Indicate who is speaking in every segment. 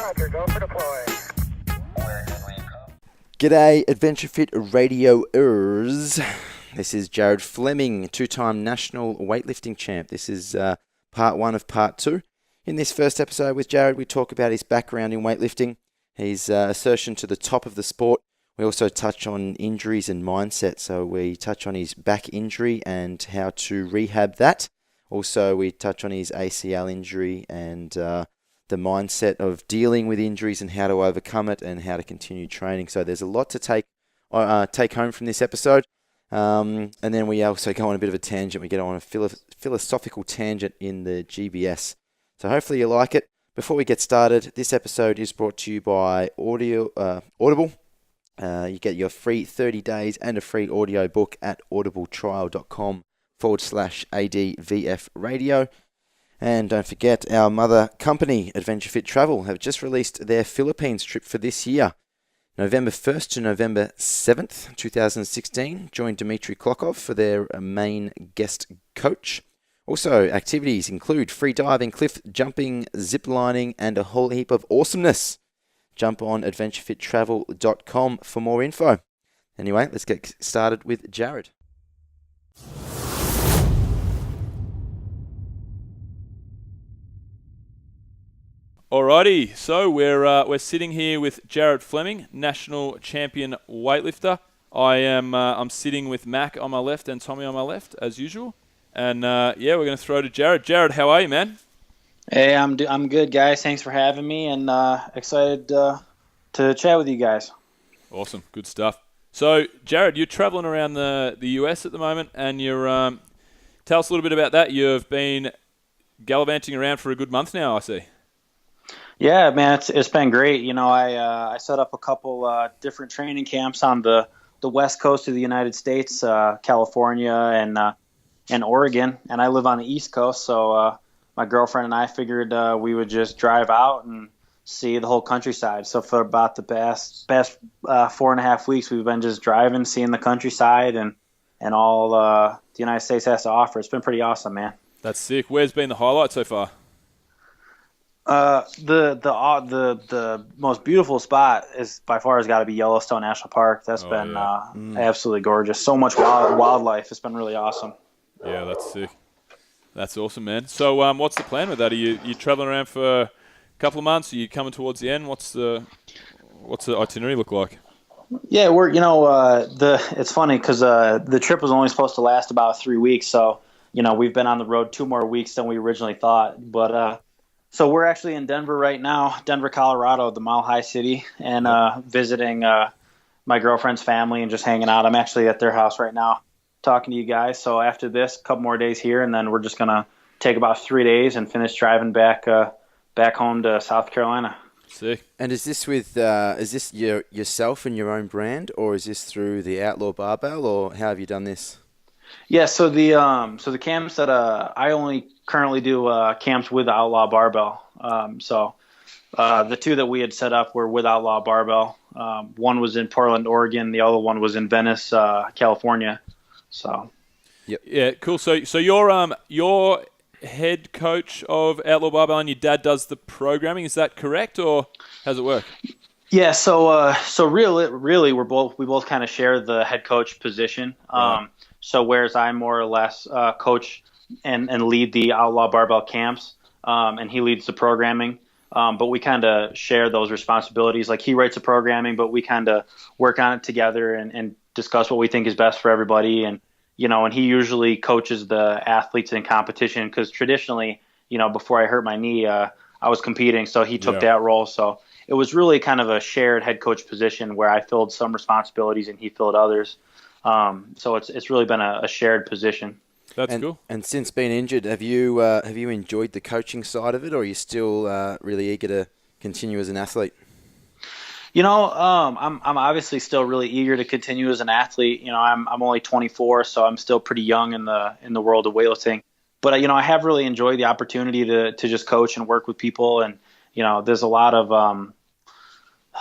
Speaker 1: Roger, go for deploy.
Speaker 2: G'day, Adventure Fit Radioers. This is Jared Fleming, two-time national weightlifting champ. This is part one of part two. In this first episode with Jared, we talk about his background in weightlifting, his assertion to the top of the sport. We also touch on injuries and mindset. So we touch on his back injury and how to rehab that. Also, we touch on his ACL injury and the mindset of dealing with injuries and how to overcome it and how to continue training. So there's a lot to take home from this episode. And then we also go on a bit of a tangent. We get on a philosophical tangent in the GBS. So hopefully you like it. Before we get started, this episode is brought to you by Audible. You get your free 30 days and a free audio book at audibletrial.com/ADVF radio. And don't forget, our mother company, Adventure Fit Travel, have just released their Philippines trip for this year. November 1st to November 7th, 2016. Join Dmitry Klokov for their main guest coach. Also, activities include free diving, cliff jumping, zip lining, and a whole heap of awesomeness. Jump on adventurefittravel.com for more info. Anyway, let's get started with Jared.
Speaker 3: Alrighty, so we're sitting here with Jared Fleming, national champion weightlifter. I'm sitting with Mac on my left and Tommy on my left as usual, and we're going to throw to Jared. Jared, how are you, man?
Speaker 4: Hey, I'm good, guys. Thanks for having me, and excited to chat with you guys.
Speaker 3: Awesome, good stuff. So, Jared, you're traveling around the US at the moment, and you're tell us a little bit about that. You've been gallivanting around for a good month now, I see.
Speaker 4: Yeah, man, it's been great. You know, I set up a couple different training camps on the west coast of the United States, California and Oregon, and I live on the East Coast. So my girlfriend and I figured we would just drive out and see the whole countryside. So for about the past 4.5 weeks, we've been just driving, seeing the countryside and all the United States has to offer. It's been pretty awesome, man.
Speaker 3: That's sick. Where's been the highlight so far?
Speaker 4: The most beautiful spot is by far has got to be Yellowstone National Park. That's been absolutely gorgeous. So much wildlife. It's been really awesome.
Speaker 3: Yeah, that's sick. That's awesome, man. So, what's the plan with that? Are you traveling around for a couple of months? Are you coming towards the end? What's the itinerary look like?
Speaker 4: Yeah, it's funny because the trip was only supposed to last about 3 weeks. So, we've been on the road 2 more weeks than we originally thought. But so we're actually in Denver right now, Denver, Colorado, the Mile High City, and visiting my girlfriend's family and just hanging out. I'm actually at their house right now talking to you guys. So after this, a couple more days here, and then we're just going to take about 3 days and finish driving back home to South Carolina.
Speaker 3: Sick.
Speaker 2: And is this with yourself and your own brand, or is this through the Outlaw Barbell, or how have you done this?
Speaker 4: Yeah, so the camps that I only currently do camps with Outlaw Barbell. So the 2 that we had set up were with Outlaw Barbell. One was in Portland, Oregon. The other one was in Venice, California. So.
Speaker 3: Yep. Yeah, cool. So you're head coach of Outlaw Barbell, and your dad does the programming. Is that correct, or how does it work?
Speaker 4: Yeah. So really, we both kind of share the head coach position.
Speaker 3: Right.
Speaker 4: So whereas I more or less coach and lead the Outlaw Barbell camps, and he leads the programming, but we kind of share those responsibilities. Like he writes the programming, but we kind of work on it together and discuss what we think is best for everybody. And and he usually coaches the athletes in competition because traditionally, before I hurt my knee, I was competing, so he took that role. So it was really kind of a shared head coach position where I filled some responsibilities and he filled others. So it's really been a shared position.
Speaker 3: That's cool.
Speaker 2: And since being injured, have you enjoyed the coaching side of it, or are you still really eager to continue as an athlete?
Speaker 4: I'm obviously still really eager to continue as an athlete. I'm only 24, so I'm still pretty young in the world of weightlifting. But I have really enjoyed the opportunity to just coach and work with people, and there's a lot of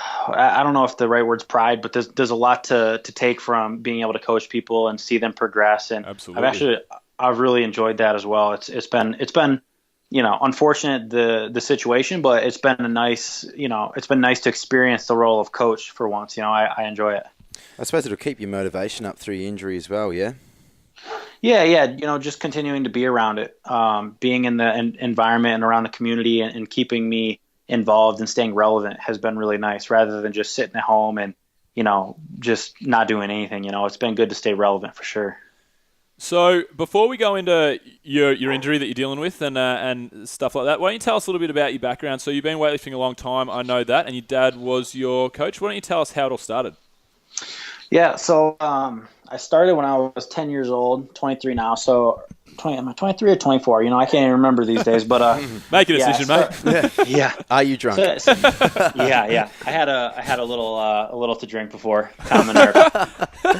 Speaker 4: I don't know if the right word's pride, but there's a lot to take from being able to coach people and see them progress. And
Speaker 3: Absolutely.
Speaker 4: I've really enjoyed that as well. It's been unfortunate the situation, but it's been it's been nice to experience the role of coach for once. I enjoy it.
Speaker 2: I suppose it'll keep your motivation up through your injury as well, yeah?
Speaker 4: Yeah. Just continuing to be around it, being in the environment and around the community and keeping me involved and staying relevant has been really nice rather than just sitting at home and, just not doing anything. It's been good to stay relevant for sure.
Speaker 3: So before we go into your injury that you're dealing with and stuff like that, why don't you tell us a little bit about your background? So you've been weightlifting a long time, I know that, and your dad was your coach. Why don't you tell us how it all started?
Speaker 4: Yeah, so I started when I was 10 years old, 23 now. So am I 23 or 24? I can't even remember these days. But
Speaker 3: make a decision, mate.
Speaker 4: Yeah.
Speaker 2: Are you drunk?
Speaker 4: Yeah. I had a little to drink before. Common nerve.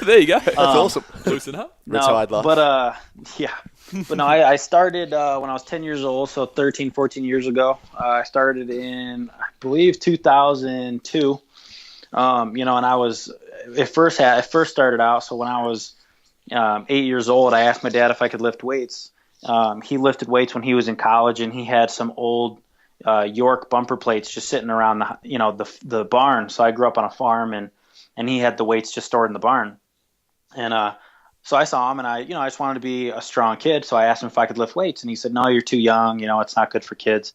Speaker 3: There you go.
Speaker 2: That's awesome.
Speaker 3: Loosen up.
Speaker 2: Retired life.
Speaker 4: But yeah. But no, I started when I was 10 years old, so 13, 14 years ago. I started in, I believe, 2002. And I was it first started out. So when I was 8 years old, I asked my dad if I could lift weights. He lifted weights when he was in college, and he had some old York bumper plates just sitting around the barn. So I grew up on a farm, and he had the weights just stored in the barn. And so I saw him, and I just wanted to be a strong kid. So I asked him if I could lift weights, and he said, "No, you're too young. It's not good for kids."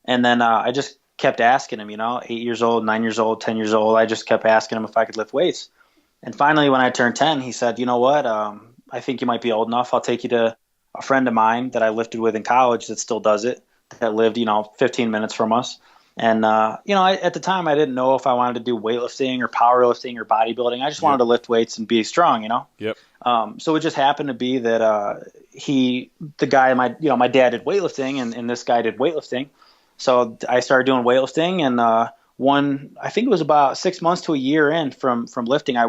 Speaker 4: And then I just kept asking him, 8 years old, 9 years old, 10 years old. I just kept asking him if I could lift weights. And finally, when I turned 10, he said, "You know what? I think you might be old enough. I'll take you to a friend of mine that I lifted with in college that still does it, that lived, 15 minutes from us." And, at the time, I didn't know if I wanted to do weightlifting or powerlifting or bodybuilding. I just wanted to lift weights and be strong,
Speaker 3: Yep.
Speaker 4: So it just happened to be that the guy, my dad did weightlifting, and this guy did weightlifting. So I started doing weightlifting, and I think it was about 6 months to a year in from lifting, I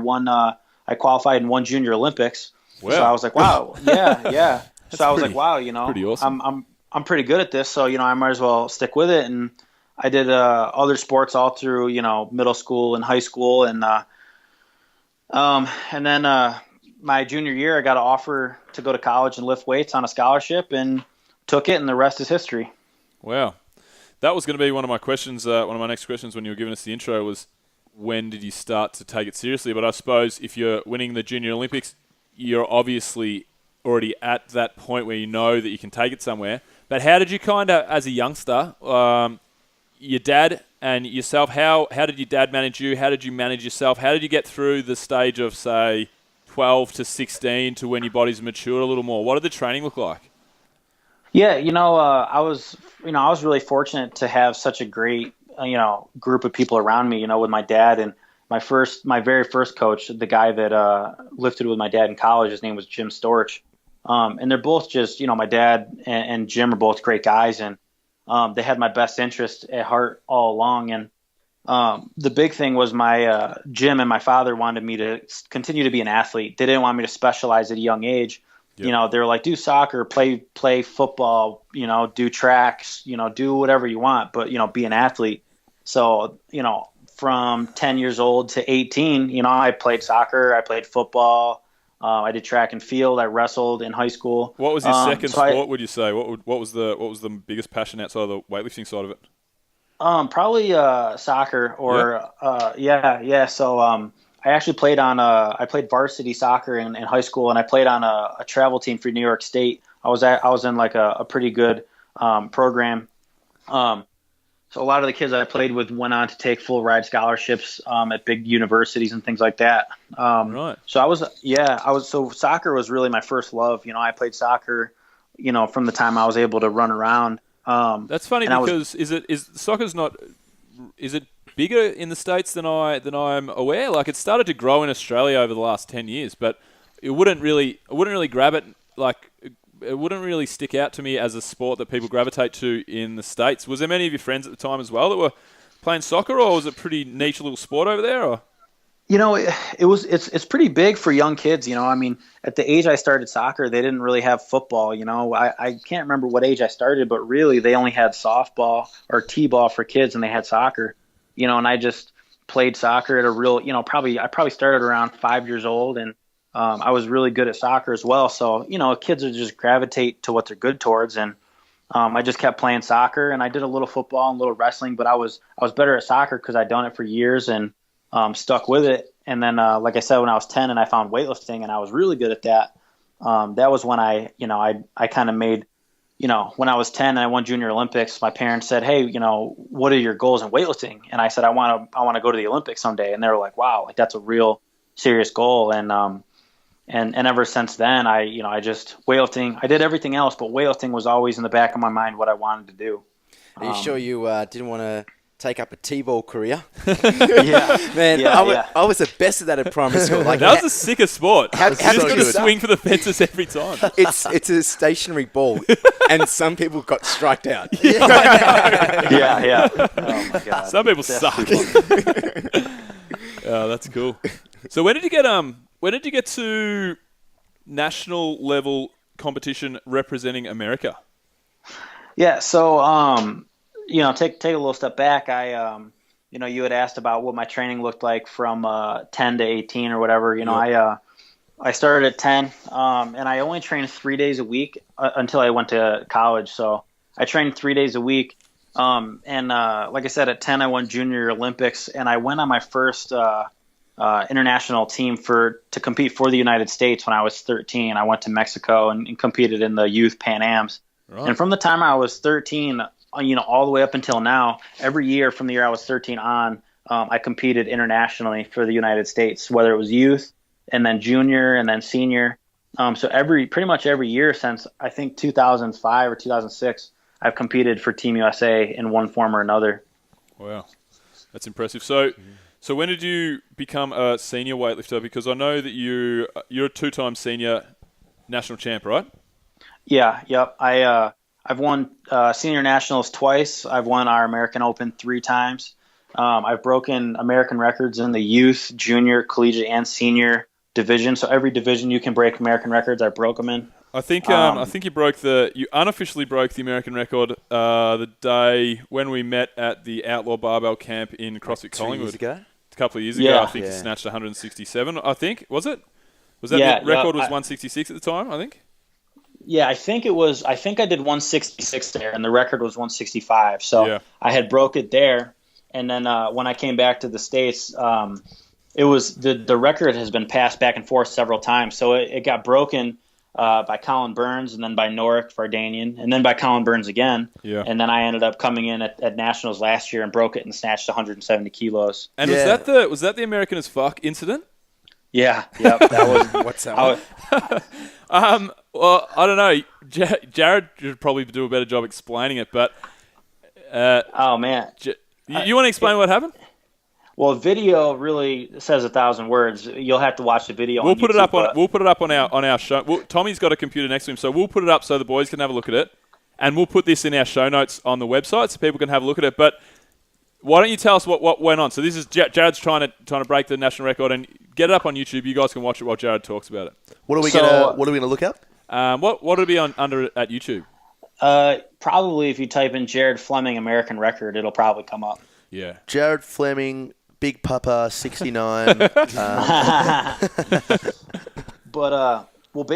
Speaker 4: qualified and won Junior Olympics.
Speaker 3: Wow.
Speaker 4: So I was like, wow, yeah. So I was like, wow,
Speaker 3: pretty awesome.
Speaker 4: I'm pretty good at this, so I might as well stick with it. And I did other sports all through middle school and high school, and then my junior year I got an offer to go to college and lift weights on a scholarship, and took it, and the rest is history.
Speaker 3: Wow. That was going to be one of my questions. One of my next questions when you were giving us the intro was, when did you start to take it seriously? But I suppose if you're winning the Junior Olympics, you're obviously already at that point where you know that you can take it somewhere. But how did you kind of, as a youngster, your dad and yourself, how did your dad manage you? How did you manage yourself? How did you get through the stage of, say, 12 to 16 to when your body's matured a little more? What did the training look like?
Speaker 4: Yeah, I was really fortunate to have such a great, group of people around me, with my dad, and my very first coach, the guy that lifted with my dad in college. His name was Jim Storch. And they're both just, my dad and Jim are both great guys, and they had my best interest at heart all along. And the big thing was my Jim and my father wanted me to continue to be an athlete. They didn't want me to specialize at a young age. Yep. They were like, do soccer, play football, do tracks, do whatever you want, but, be an athlete. So, from 10 years old to 18, I played soccer, I played football, I did track and field, I wrestled in high school.
Speaker 3: What was your second sport, would you say? What was the biggest passion outside of the weightlifting side of it?
Speaker 4: Probably soccer or yeah. So I actually played I played varsity soccer in high school, and I played on a travel team for New York State. I was in like a pretty good program. So a lot of the kids I played with went on to take full ride scholarships at big universities and things like that.
Speaker 3: Right.
Speaker 4: So soccer was really my first love. I played soccer, from the time I was able to run around.
Speaker 3: That's funny because is it bigger in the States than I'm aware? Like, it started to grow in Australia over the last 10 years, but it wouldn't really grab it, like, it wouldn't really stick out to me as a sport that people gravitate to in the States. Was there many of your friends at the time as well that were playing soccer, or was it a pretty niche little sport over there? Or?
Speaker 4: It's pretty big for young kids. At the age I started soccer, they didn't really have football. I can't remember what age I started, but really they only had softball or t-ball for kids, and they had soccer. And I just played soccer at a real, I probably started around 5 years old, and I was really good at soccer as well. So, kids would just gravitate to what they're good towards. And, I just kept playing soccer, and I did a little football and a little wrestling, but I was better at soccer because I'd done it for years and stuck with it. And then, like I said, when I was 10 and I found weightlifting and I was really good at that, that was when I kind of made, when I was 10 and I won Junior Olympics, my parents said, "Hey, what are your goals in weightlifting?" And I said, I want to go to the Olympics someday. And they were like, "Wow, like that's a real serious goal." And ever since then, I just weightlifting. I did everything else, but weightlifting was always in the back of my mind what I wanted to do.
Speaker 2: Are you sure you didn't want to take up a T-ball career?
Speaker 4: Yeah,
Speaker 2: Man, I was the best at that at primary school. Like
Speaker 3: That was the sickest sport.
Speaker 2: How
Speaker 3: You just got to
Speaker 2: good.
Speaker 3: swing for the fences every time.
Speaker 2: It's a stationary ball, and some people got striked out.
Speaker 4: yeah. Oh my god.
Speaker 3: Some people
Speaker 4: That's
Speaker 3: suck.
Speaker 4: too funny.
Speaker 3: Oh, that's cool. So when did you get to national level competition representing America?
Speaker 4: Yeah, so take a little step back. You had asked about what my training looked like from 10 to 18 or whatever. I started at 10, and I only trained 3 days a week until I went to college. So I trained 3 days a week, and like I said, at 10 I won Junior Olympics, and I went on my first international team to compete for the United States when I was 13. I went to Mexico and competed in the youth Pan Ams. Right. And from the time I was 13, all the way up until now, every year from the year I was 13 on, I competed internationally for the United States, whether it was youth and then junior and then senior. So pretty much every year since I think 2005 or 2006, I've competed for Team USA in one form or another.
Speaker 3: Wow, that's impressive. So when did you become a senior weightlifter? Because I know that you're a two-time senior national champ, right?
Speaker 4: Yeah, yep. I've won senior nationals twice. I've won our American Open 3 times. I've broken American records in the youth, junior, collegiate, and senior division. So every division you can break American records, I broke them in.
Speaker 3: I think you unofficially broke the American record the day when we met at the Outlaw Barbell Camp in CrossFit Collingwood.
Speaker 2: 2 years ago?
Speaker 3: A couple of years ago, I think you snatched 167. I think was it? Was that the record was 166 at the time? I think.
Speaker 4: Yeah, I think it was. I think I did 166 there, and the record was 165. So I had broke it there, and then when I came back to the States, it was the record has been passed back and forth several times. So it got broken by Colin Burns, and then by Norik Vardanian, and then by Colin Burns again. Yeah. And then I ended up coming in at Nationals last year and broke it and snatched 170 kilos.
Speaker 3: And was that the American as fuck incident?
Speaker 4: Yeah. Yep. That was
Speaker 2: what's that?
Speaker 3: Well, I don't know. Jared should probably do a better job explaining it, but
Speaker 4: oh man,
Speaker 3: you want to explain what happened?
Speaker 4: Well, video really says 1,000 words. You'll have to watch the video.
Speaker 3: We'll put it up on our show. Tommy's got a computer next to him, so we'll put it up so the boys can have a look at it, and we'll put this in our show notes on the website so people can have a look at it. But why don't you tell us what went on? So this is Jared's trying to break the national record, and get it up on YouTube. You guys can watch it while Jared talks about it.
Speaker 1: What are we gonna look up?
Speaker 3: What would it be under at YouTube?
Speaker 4: Probably if you type in Jared Fleming American record, it'll probably come up.
Speaker 3: Yeah.
Speaker 1: Jared Fleming, Big Papa 69.
Speaker 4: But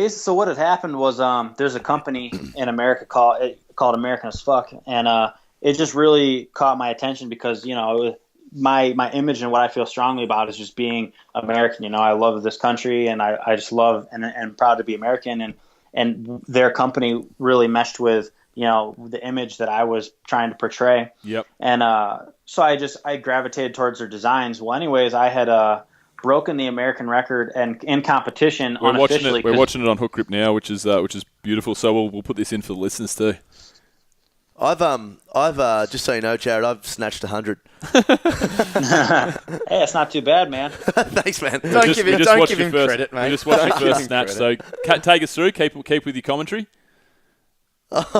Speaker 4: so what had happened was there's a company in America called American as Fuck, and it just really caught my attention because my image and what I feel strongly about is just being American. I love this country, and I just love and proud to be American, and their company really meshed with the image that I was trying to portray.
Speaker 3: Yep.
Speaker 4: And so I gravitated towards their designs. Well, anyways, I had broken the American record and in competition unofficially.
Speaker 3: We're watching it on Hook Grip now, which is beautiful. So we'll put this in for the listeners too.
Speaker 1: I've just so you know, Jared, I've snatched 100.
Speaker 4: Hey, it's not too bad, man.
Speaker 1: Thanks, man.
Speaker 2: Don't give him credit, mate.
Speaker 3: We just watched your first snatch. So take us through. Keep with your commentary. Keep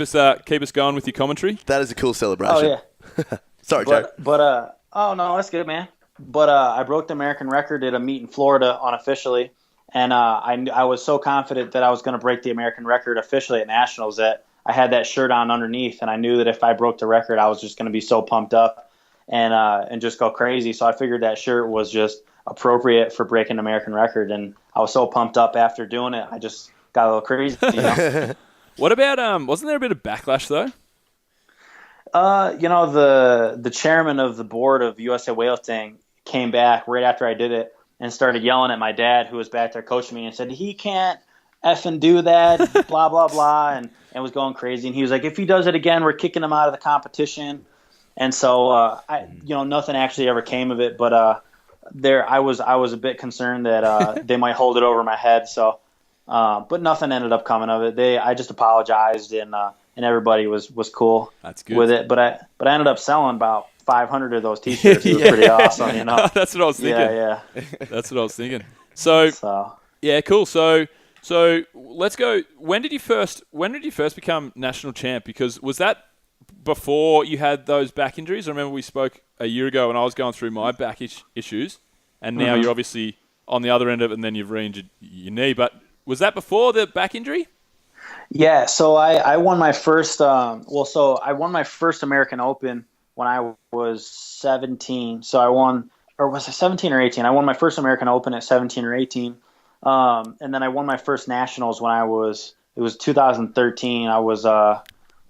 Speaker 3: us going with your commentary.
Speaker 1: That is a cool celebration.
Speaker 4: Oh yeah.
Speaker 1: Sorry, Jared.
Speaker 4: Oh no, that's good, man. But I broke the American record at a meet in Florida unofficially, and I was so confident that I was going to break the American record officially at Nationals that I had that shirt on underneath, and I knew that if I broke the record, I was just going to be so pumped up and just go crazy. So I figured that shirt was just appropriate for breaking the American record, and I was so pumped up after doing it, I just got a little crazy.
Speaker 3: What about wasn't there a bit of backlash though?
Speaker 4: The chairman of the board of USA Weightlifting came back right after I did it and started yelling at my dad, who was back there coaching me, and said he can't effing do that, blah blah blah, and was going crazy. And he was like, if he does it again, we're kicking him out of the competition. And so nothing actually ever came of it, but I was a bit concerned that they might hold it over my head. So, but nothing ended up coming of it. I just apologized and everybody was cool.
Speaker 3: That's good.
Speaker 4: With it. But I ended up selling about 500 of those T-shirts. It was pretty awesome, you know.
Speaker 3: That's what I was thinking.
Speaker 4: Yeah.
Speaker 3: That's what I was thinking. So yeah, cool. So let's go. When did you first become national champ? Because was that before you had those back injuries? I remember we spoke a year ago when I was going through my back issues, and now you're obviously on the other end of it, and then you've re-injured your knee. But was that before the back injury?
Speaker 4: Yeah, so I won my first I won my first American Open when I was 17. So I won, or was it 17 or 18? I won my first American Open at 17 or 18. And then I won my first nationals when it was 2013.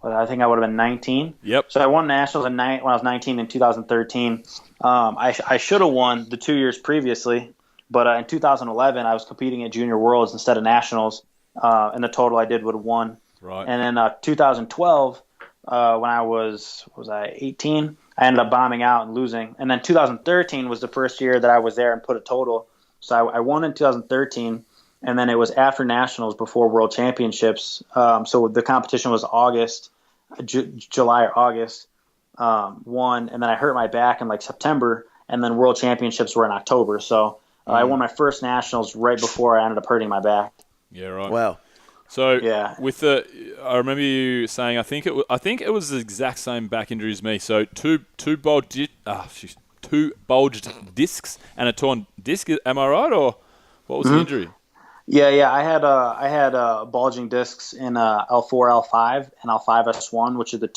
Speaker 4: I think I would have been 19.
Speaker 3: Yep.
Speaker 4: So I won nationals when I was 19 in 2013. I should have won the 2 years previously, but in 2011 I was competing at Junior Worlds instead of nationals. And the total I did would have won.
Speaker 3: Right.
Speaker 4: And then 2012, when I was 18, I ended up bombing out and losing. And then 2013 was the first year that I was there and put a total. So I won in 2013, and then it was after nationals before World Championships. So the competition was July or August. Won, and then I hurt my back in like September, and then World Championships were in October. So I won my first nationals right before I ended up hurting my back.
Speaker 3: Yeah, right.
Speaker 1: Wow.
Speaker 3: So
Speaker 4: yeah.
Speaker 3: I remember you saying I think it was the exact same back injury as me. So two bulged discs and a torn disc. Am I right, or what was the injury?
Speaker 4: Yeah. I had bulging discs in L4, L5, and L5S1, which are the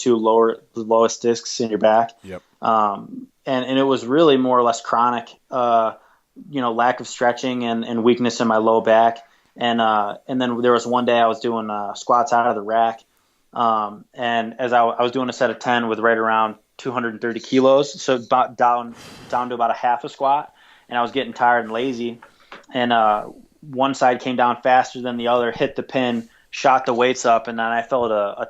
Speaker 4: lowest discs in your back.
Speaker 3: Yep.
Speaker 4: And it was really more or less chronic. Lack of stretching and weakness in my low back. And then there was one day I was doing squats out of the rack, and as I was doing a set of 10 with right around 230 kilos, so down to about a half a squat, and I was getting tired and lazy, and one side came down faster than the other, hit the pin, shot the weights up, and then I felt a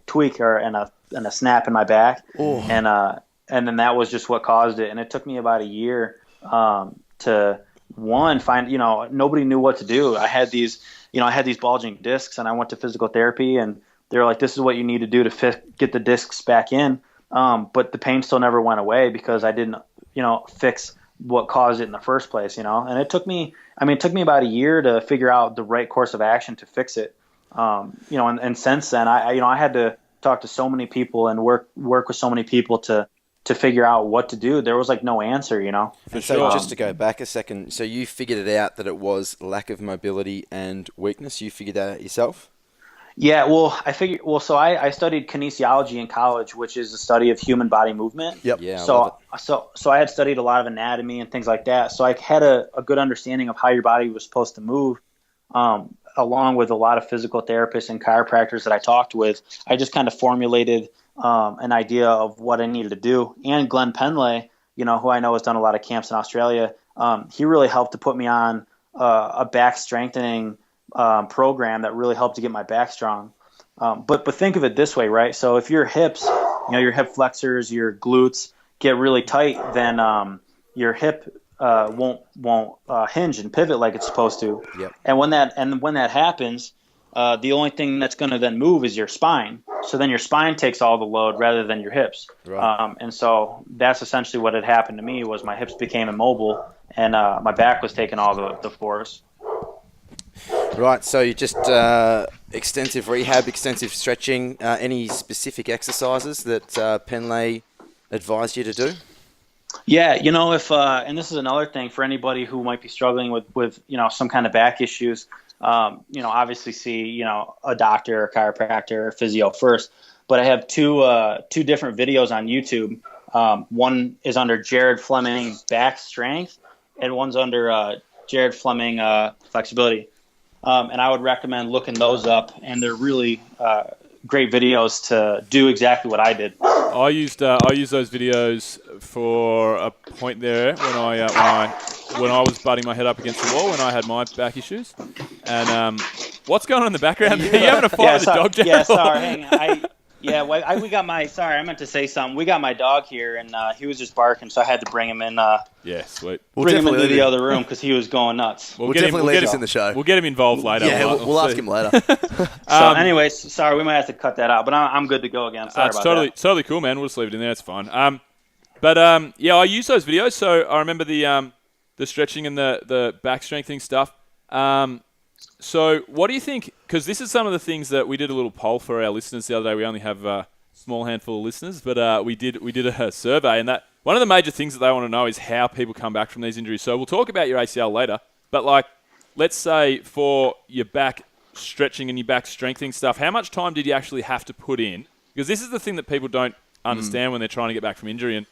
Speaker 4: tweak and a snap in my back, and then that was just what caused it, and it took me about a year to find, nobody knew what to do. I had these bulging discs, and I went to physical therapy, and they were like, this is what you need to do to get the discs back in. But the pain still never went away because I didn't, fix what caused it in the first place, and it took me about a year to figure out the right course of action to fix it. And since then I had to talk to so many people and work with so many people to figure out what to do. There was no answer,
Speaker 2: And so just to go back a second, so you figured it out that it was lack of mobility and weakness. You figured that out yourself?
Speaker 4: Yeah, well, so I studied kinesiology in college, which is the study of human body movement.
Speaker 1: Yep.
Speaker 2: Yeah.
Speaker 4: So I had studied a lot of anatomy and things like that. So I had a good understanding of how your body was supposed to move. Along with a lot of physical therapists and chiropractors that I talked with, I just kind of formulated an idea of what I needed to do. And Glenn Pendlay, who I know has done a lot of camps in Australia, he really helped to put me on a back strengthening program that really helped to get my back strong. But think of it this way, right? So if your hips, your hip flexors, your glutes get really tight, then your hip won't hinge and pivot like it's supposed to.
Speaker 2: Yep.
Speaker 4: And when that happens, the only thing that's going to then move is your spine. So then your spine takes all the load rather than your hips.
Speaker 2: Right.
Speaker 4: And so that's essentially what had happened to me was my hips became immobile and my back was taking all the force.
Speaker 2: Right, so you just extensive rehab, extensive stretching. Any specific exercises that Pendlay advised you to do?
Speaker 4: Yeah, if and this is another thing for anybody who might be struggling with some kind of back issues. Obviously see a doctor, a chiropractor, or physio first. But I have two different videos on YouTube. One is under Jared Fleming back strength, and one's under Jared Fleming flexibility. and I would recommend looking those up. And they're really great videos to do exactly what I did.
Speaker 3: I used those videos for a point there when I was butting my head up against the wall when I had my back issues. And what's going on in the background? Are you having a fight with the dog, Jared?
Speaker 4: Yeah, sorry. Hang on. We got my. Sorry, I meant to say something. We got my dog here, and he was just barking, so I had to bring him in.
Speaker 3: Yeah, sweet.
Speaker 4: Bring him into the other room because he was going nuts.
Speaker 1: We'll definitely leave us in the show.
Speaker 3: We'll get him involved later.
Speaker 1: Yeah, we'll ask him later.
Speaker 4: So, anyways, sorry, we might have to cut that out, but I'm good to go again. Sorry about that.
Speaker 3: Totally cool, man. We'll just leave it in there. It's fine. But I use those videos, so I remember the stretching and the back strengthening stuff. So what do you think? Because this is some of the things that we did a little poll for our listeners the other day. We only have a small handful of listeners, but we did a survey, and that one of the major things that they want to know is how people come back from these injuries. So we'll talk about your ACL later, but let's say for your back stretching and your back strengthening stuff, how much time did you actually have to put in? Because this is the thing that people don't understand when they're trying to get back from injury, and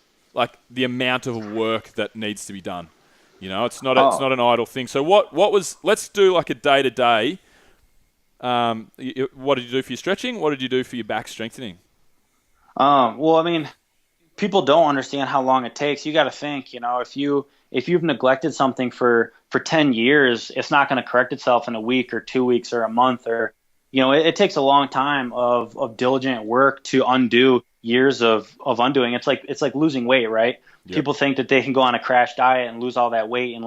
Speaker 3: the amount of work that needs to be done. It's not an idle thing. So what was? Let's do a day to day. What did you do for your stretching? What did you do for your back strengthening?
Speaker 4: Well, I mean, people don't understand how long it takes. You got to think. If you've neglected something for 10 years, it's not going to correct itself in a week or 2 weeks or a month or it takes a long time of diligent work to undo years of undoing. It's like losing weight, right? Yep. People think that they can go on a crash diet and lose all that weight in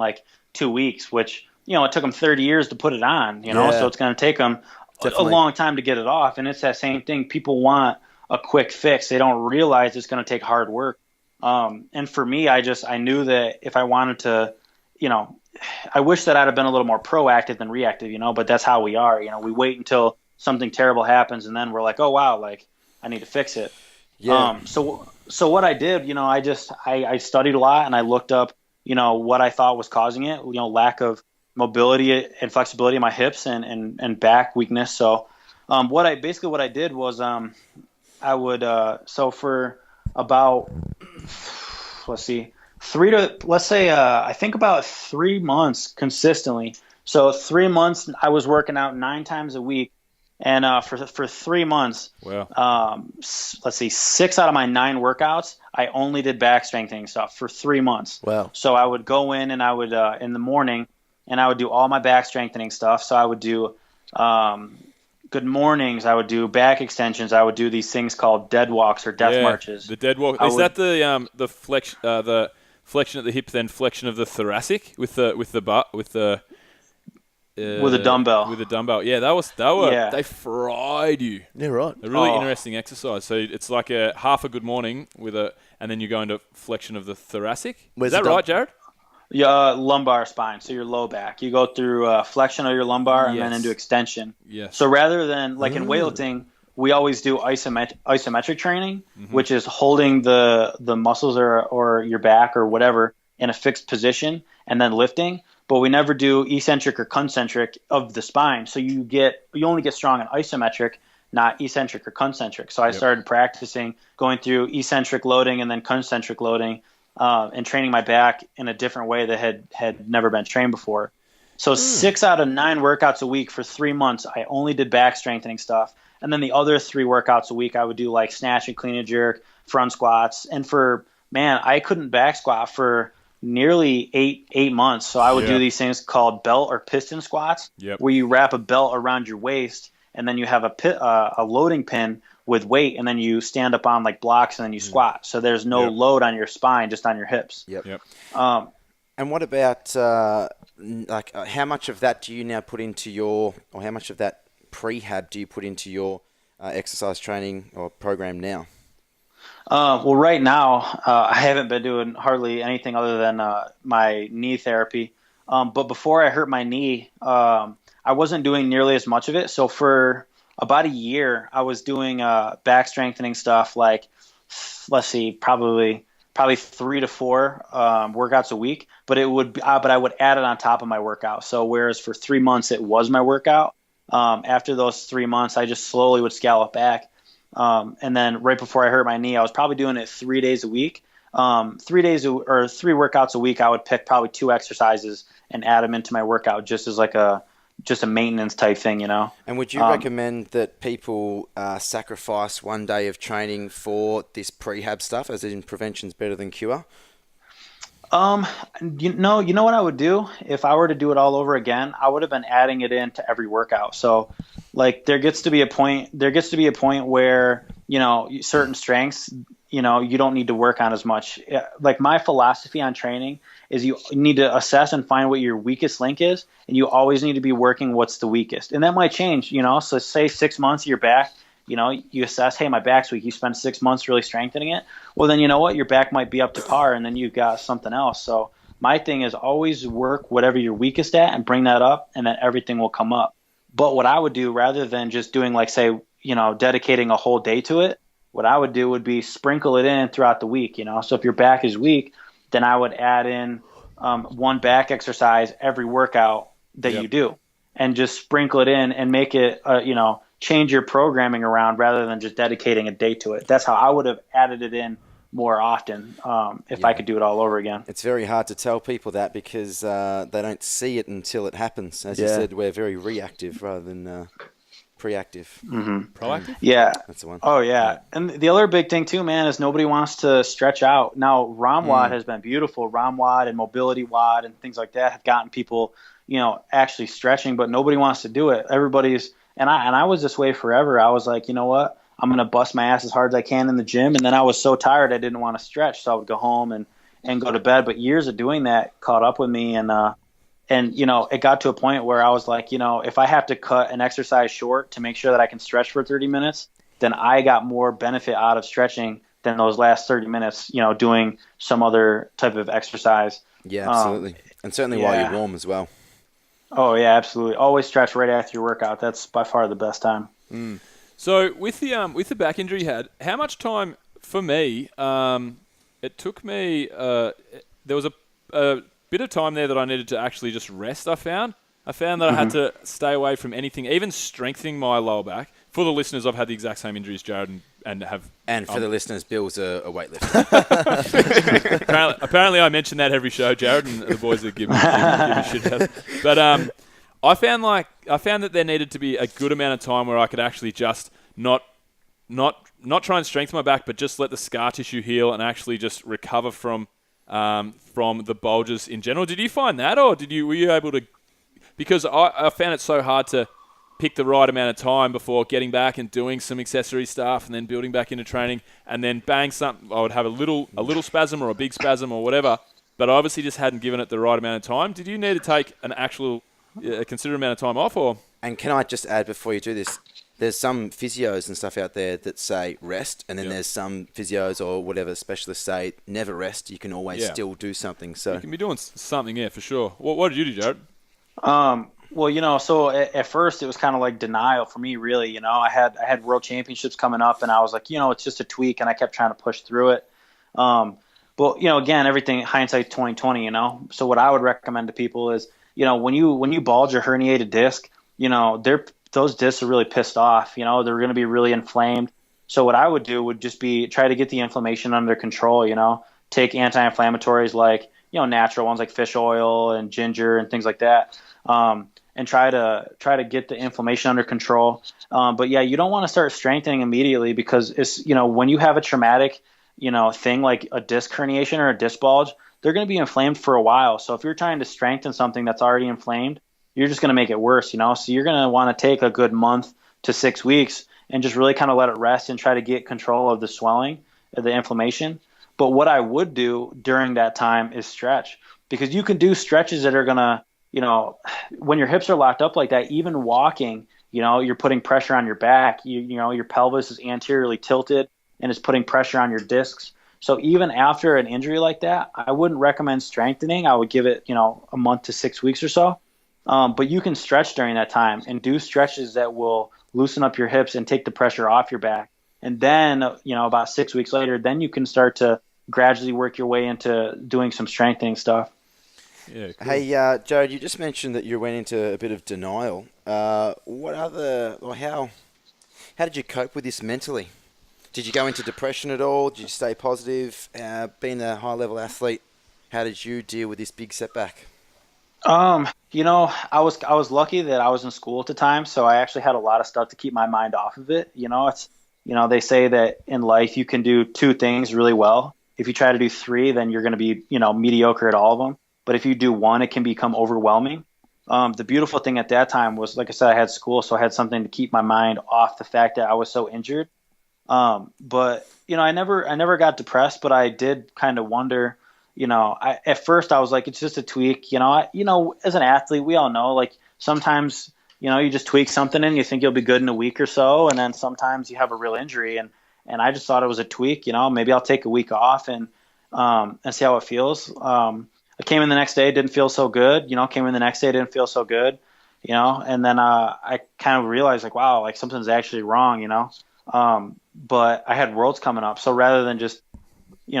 Speaker 4: 2 weeks, which, it took them 30 years to put it on, so it's going to take them a long time to get it off. And it's that same thing. People want a quick fix. They don't realize it's going to take hard work. And for me, I knew that if I wanted to, I wish that I'd have been a little more proactive than reactive, but that's how we are. We wait until something terrible happens and then we're like, oh, wow, I need to fix it. Yeah. So what I did, I studied a lot and I looked up, what I thought was causing it, lack of mobility and flexibility in my hips and back weakness. So what I did was I would so for about I think about 3 months consistently. So 3 months I was working out 9 times a week. And for 3 months, wow. 6 out of my 9 workouts, I only did back strengthening stuff for 3 months.
Speaker 1: Wow.
Speaker 4: So I would go in and I would in the morning, and I would do all my back strengthening stuff. So I would do good mornings. I would do back extensions. I would do these things called dead walks or death marches.
Speaker 3: The dead walk. That the flexion at the hip, then flexion of the thoracic with the butt with a dumbbell. With a dumbbell. Yeah, they fried you.
Speaker 1: Yeah, right.
Speaker 3: A really interesting exercise. So it's like a half a good morning and then you go into flexion of the thoracic. Is that right, Jared?
Speaker 4: Yeah, lumbar spine. So your low back. You go through flexion of your lumbar and then into extension.
Speaker 3: Yes.
Speaker 4: So rather than in weightlifting, we always do isometric training, which is holding the muscles or your back or whatever in a fixed position and then lifting. But we never do eccentric or concentric of the spine. So you only get strong in isometric, not eccentric or concentric. So I started practicing going through eccentric loading and then concentric loading and training my back in a different way that had never been trained before. So 6 out of 9 workouts a week for 3 months, I only did back strengthening stuff. And then the other 3 workouts a week, I would do snatch and clean and jerk, front squats. And I couldn't back squat for nearly eight months. So I would do these things called belt or piston squats, where you wrap a belt around your waist and then you have a loading pin with weight, and then you stand up on blocks and then you squat. So there's no load on your spine, just on your hips.
Speaker 2: Yep. And what about how much of that do you now put into or how much of that prehab do you put into your exercise training or program now?
Speaker 4: Well, right now, I haven't been doing hardly anything other than my knee therapy. But before I hurt my knee, I wasn't doing nearly as much of it. So for about a year, I was doing back strengthening stuff probably 3 to 4 workouts a week. But I would add it on top of my workout. So whereas for 3 months it was my workout, after those 3 months, I just slowly would scale it back. And then right before I hurt my knee, I was probably doing it 3 days a week. 3 workouts a week. I would pick probably 2 exercises and add them into my workout just as just a maintenance type thing, you know.
Speaker 2: And would you recommend that people sacrifice one day of training for this prehab stuff, as in prevention's better than cure?
Speaker 4: You know what I would do if I were to do it all over again? I would have been adding it into every workout. So, like, there gets to be a point where, you know, certain strengths, you know, you don't need to work on as much. Like, my philosophy on training is you need to assess and find what your weakest link is, and you always need to be working what's the weakest. And that might change, you know. So say 6 months you're back, you know, you assess, hey, my back's weak. You spend 6 months really strengthening it. Well, then you know what? Your back might be up to par, and then you've got something else. So my thing is always work whatever you're weakest at and bring that up, and then everything will come up. But what I would do, rather than just doing, like, say, you know, dedicating a whole day to it, what I would do would be sprinkle it in throughout the week, you know. So if your back is weak, then I would add in one back exercise every workout that you do, and just sprinkle it in and make it, you know, change your programming around rather than just dedicating a day to it. That's how I would have added it in more often if I could do it all over again.
Speaker 2: It's very hard to tell people that because they don't see it until it happens. As you said, we're very reactive rather than proactive.
Speaker 3: Proactive?
Speaker 4: Yeah.
Speaker 2: That's the one.
Speaker 4: Oh, yeah. And the other big thing, too, man, is nobody wants to stretch out. Now, ROMWOD has been beautiful. ROMWOD and Mobility WOD and things like that have gotten people, you know, actually stretching, but nobody wants to do it. Everybody's – and I was this way forever. I was like, you know what? I'm going to bust my ass as hard as I can in the gym. And then I was so tired I didn't want to stretch, so I would go home and go to bed. But years of doing that caught up with me, and you know, it got to a point where I was like, you know, if I have to cut an exercise short to make sure that I can stretch for 30 minutes, then I got more benefit out of stretching than those last 30 minutes, you know, doing some other type of exercise.
Speaker 2: Yeah, absolutely. And certainly while you're warm as well.
Speaker 4: Oh, yeah, absolutely. Always stretch right after your workout. That's by far the best time.
Speaker 3: So with the back injury you had, how much time for me? It took me. There was a bit of time there that I needed to actually just rest. I found that I had to stay away from anything, even strengthening my lower back. For the listeners, I've had the exact same injuries, Jared, and have. And
Speaker 2: for the listeners, Bill's a weightlifter.
Speaker 3: apparently, I mention that every show, Jared, and the boys that give me shit out. But I found that there needed to be a good amount of time where I could actually just not try and strengthen my back, but just let the scar tissue heal and actually just recover from the bulges in general. Did you find that, or were you able to? Because I found it so hard to pick the right amount of time before getting back and doing some accessory stuff and then building back into training, and then bang, something I would have a little spasm or a big spasm or whatever, but I obviously just hadn't given it the right amount of time. Did you need to take an actual considerable amount of time off? Or? And
Speaker 2: can I just add before you do this, there's some physios and stuff out there that say rest, and then there's some physios or whatever specialists say never rest. You can always still do something. So
Speaker 3: you can be doing something, for sure. What did you do, Jared?
Speaker 4: Well, you know, so at first it was kind of like denial for me, really. You know, I had world championships coming up, and I was like, you know, it's just a tweak, and I kept trying to push through it. But you know, again, everything hindsight 2020. You know, so what I would recommend to people is, you know, when you bulge or herniated disc, you know, those discs are really pissed off. You know, they're going to be really inflamed. So what I would do would just be try to get the inflammation under control. You know, take anti-inflammatories like, you know, natural ones like fish oil and ginger and things like that. And try to get the inflammation under control. But yeah, you don't want to start strengthening immediately, because it's, you know, when you have a traumatic, you know, thing like a disc herniation or a disc bulge, they're going to be inflamed for a while. So if you're trying to strengthen something that's already inflamed, you're just going to make it worse, you know? So you're going to want to take a good month to 6 weeks and just really kind of let it rest and try to get control of the swelling, of the inflammation. But what I would do during that time is stretch, because you can do stretches that are going to, you know, when your hips are locked up like that, even walking, you know, you're putting pressure on your back. You know, your pelvis is anteriorly tilted and it's putting pressure on your discs. So even after an injury like that, I wouldn't recommend strengthening. I would give it, you know, a month to 6 weeks or so. But you can stretch during that time and do stretches that will loosen up your hips and take the pressure off your back. And then, you know, about 6 weeks later, then you can start to gradually work your way into doing some strengthening stuff.
Speaker 3: Yeah, cool.
Speaker 2: Hey, Jared, you just mentioned that you went into a bit of denial. How did you cope with this mentally? Did you go into depression at all? Did you stay positive? Being a high-level athlete, how did you deal with this big setback?
Speaker 4: I was lucky that I was in school at the time, so I actually had a lot of stuff to keep my mind off of it. They say that in life you can do two things really well. If you try to do three, then you're going to be, mediocre at all of them. But if you do one, it can become overwhelming. The beautiful thing at that time was, like I said, I had school, so I had something to keep my mind off the fact that I was so injured. But I never got depressed, but I did kind of wonder. At first I was like, it's just a tweak. As an athlete, we all know, like sometimes, you just tweak something and you think you'll be good in a week or so, and then sometimes you have a real injury, and I just thought it was a tweak. Maybe I'll take a week off and see how it feels. I came in the next day, didn't feel so good. Came in the next day, didn't feel so good. And then I kind of realized like, wow, like something's actually wrong. But I had Worlds coming up, so rather than just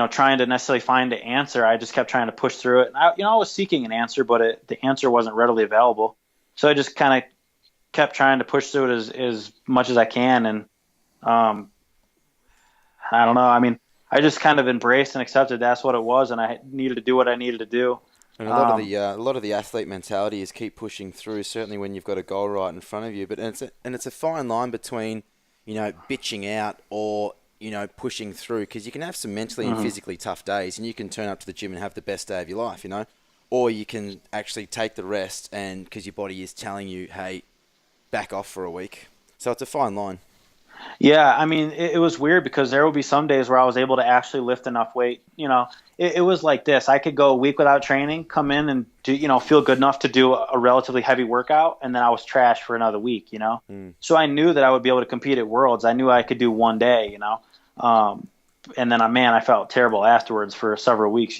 Speaker 4: trying to necessarily find the answer, I just kept trying to push through it. And I was seeking an answer, but the answer wasn't readily available. So I just kind of kept trying to push through it as much as I can. And I don't know. I mean, I just kind of embraced and accepted that's what it was, and I needed to do what I needed to do.
Speaker 2: And a lot of the athlete mentality is keep pushing through. Certainly when you've got a goal right in front of you, but it's a fine line between bitching out or pushing through, because you can have some mentally and physically tough days, and you can turn up to the gym and have the best day of your life, or you can actually take the rest, and because your body is telling you, hey, back off for a week. So it's a fine line.
Speaker 4: Yeah, I mean, it was weird because there would be some days where I was able to actually lift enough weight. It was like this. I could go a week without training, come in and do, feel good enough to do a relatively heavy workout, and then I was trash for another week, So I knew that I would be able to compete at Worlds. I knew I could do one day, and then, I felt terrible afterwards for several weeks,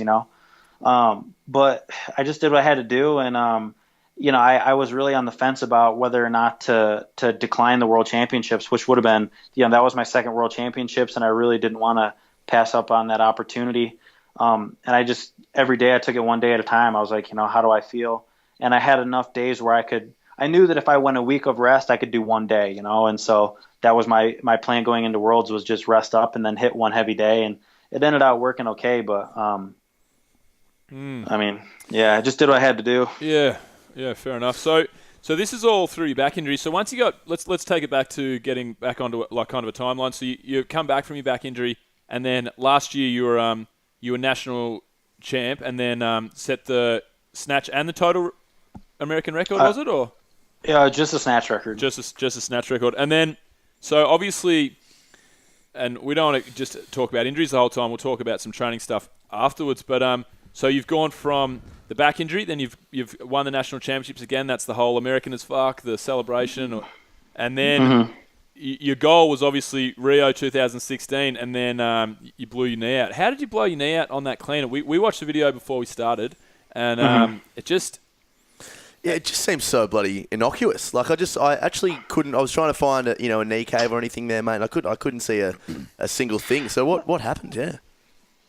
Speaker 4: But I just did what I had to do, and I was really on the fence about whether or not to decline the World Championships, which would have been, that was my second World Championships, and I really didn't want to pass up on that opportunity. And I just, every day I took it one day at a time. I was like, how do I feel? And I had enough days where I knew that if I went a week of rest, I could do one day, and so that was my plan going into Worlds, was just rest up and then hit one heavy day, and it ended out working okay. But, I just did what I had to do.
Speaker 3: Yeah, fair enough. So this is all through your back injury. So once you got, let's take it back to getting back onto like kind of a timeline. So you come back from your back injury, and then last year you were national champ, and then set the snatch and the total American record, was it, or?
Speaker 4: Yeah, just a snatch record.
Speaker 3: Just a snatch record, and then so obviously, and we don't want to just talk about injuries the whole time. We'll talk about some training stuff afterwards. But so you've gone from the back injury, then you've won the national championships again. That's the whole American as fuck, the celebration, and then your goal was obviously Rio 2016, and then you blew your knee out. How did you blow your knee out on that cleaner? We watched the video before we started, and it just.
Speaker 1: Yeah, it just seems so bloody innocuous. Like I actually couldn't. I was trying to find a knee cave or anything there, mate. And I couldn't see a single thing. So what happened? Yeah.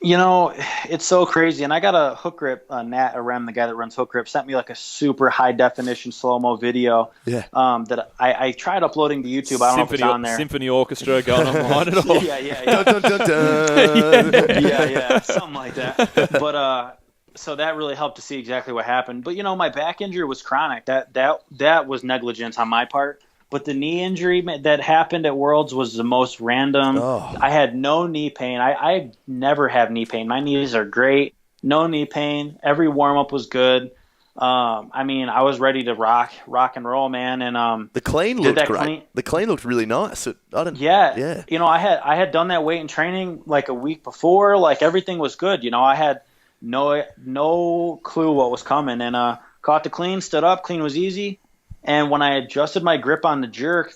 Speaker 4: It's so crazy. And I got a hook grip. Nat Arem, the guy that runs hook grip, sent me like a super high definition slow mo video.
Speaker 1: Yeah.
Speaker 4: That I tried uploading to YouTube. I don't know if it's on there.
Speaker 3: Symphony orchestra going online at all.
Speaker 4: Yeah.
Speaker 1: Dun, dun, dun, dun.
Speaker 4: yeah, something like that. But so that really helped to see exactly what happened. But my back injury was chronic. That was negligence on my part. But the knee injury that happened at Worlds was the most random.
Speaker 1: Oh.
Speaker 4: I had no knee pain. I never have knee pain. My knees are great. No knee pain. Every warm up was good. I was ready to rock and roll, man. And
Speaker 1: the clean looked great. The clean looked really nice.
Speaker 4: Yeah. I had done that weight in training like a week before. Like everything was good. I had no clue what was coming, and caught the clean, stood up. Clean was easy, and when I adjusted my grip on the jerk,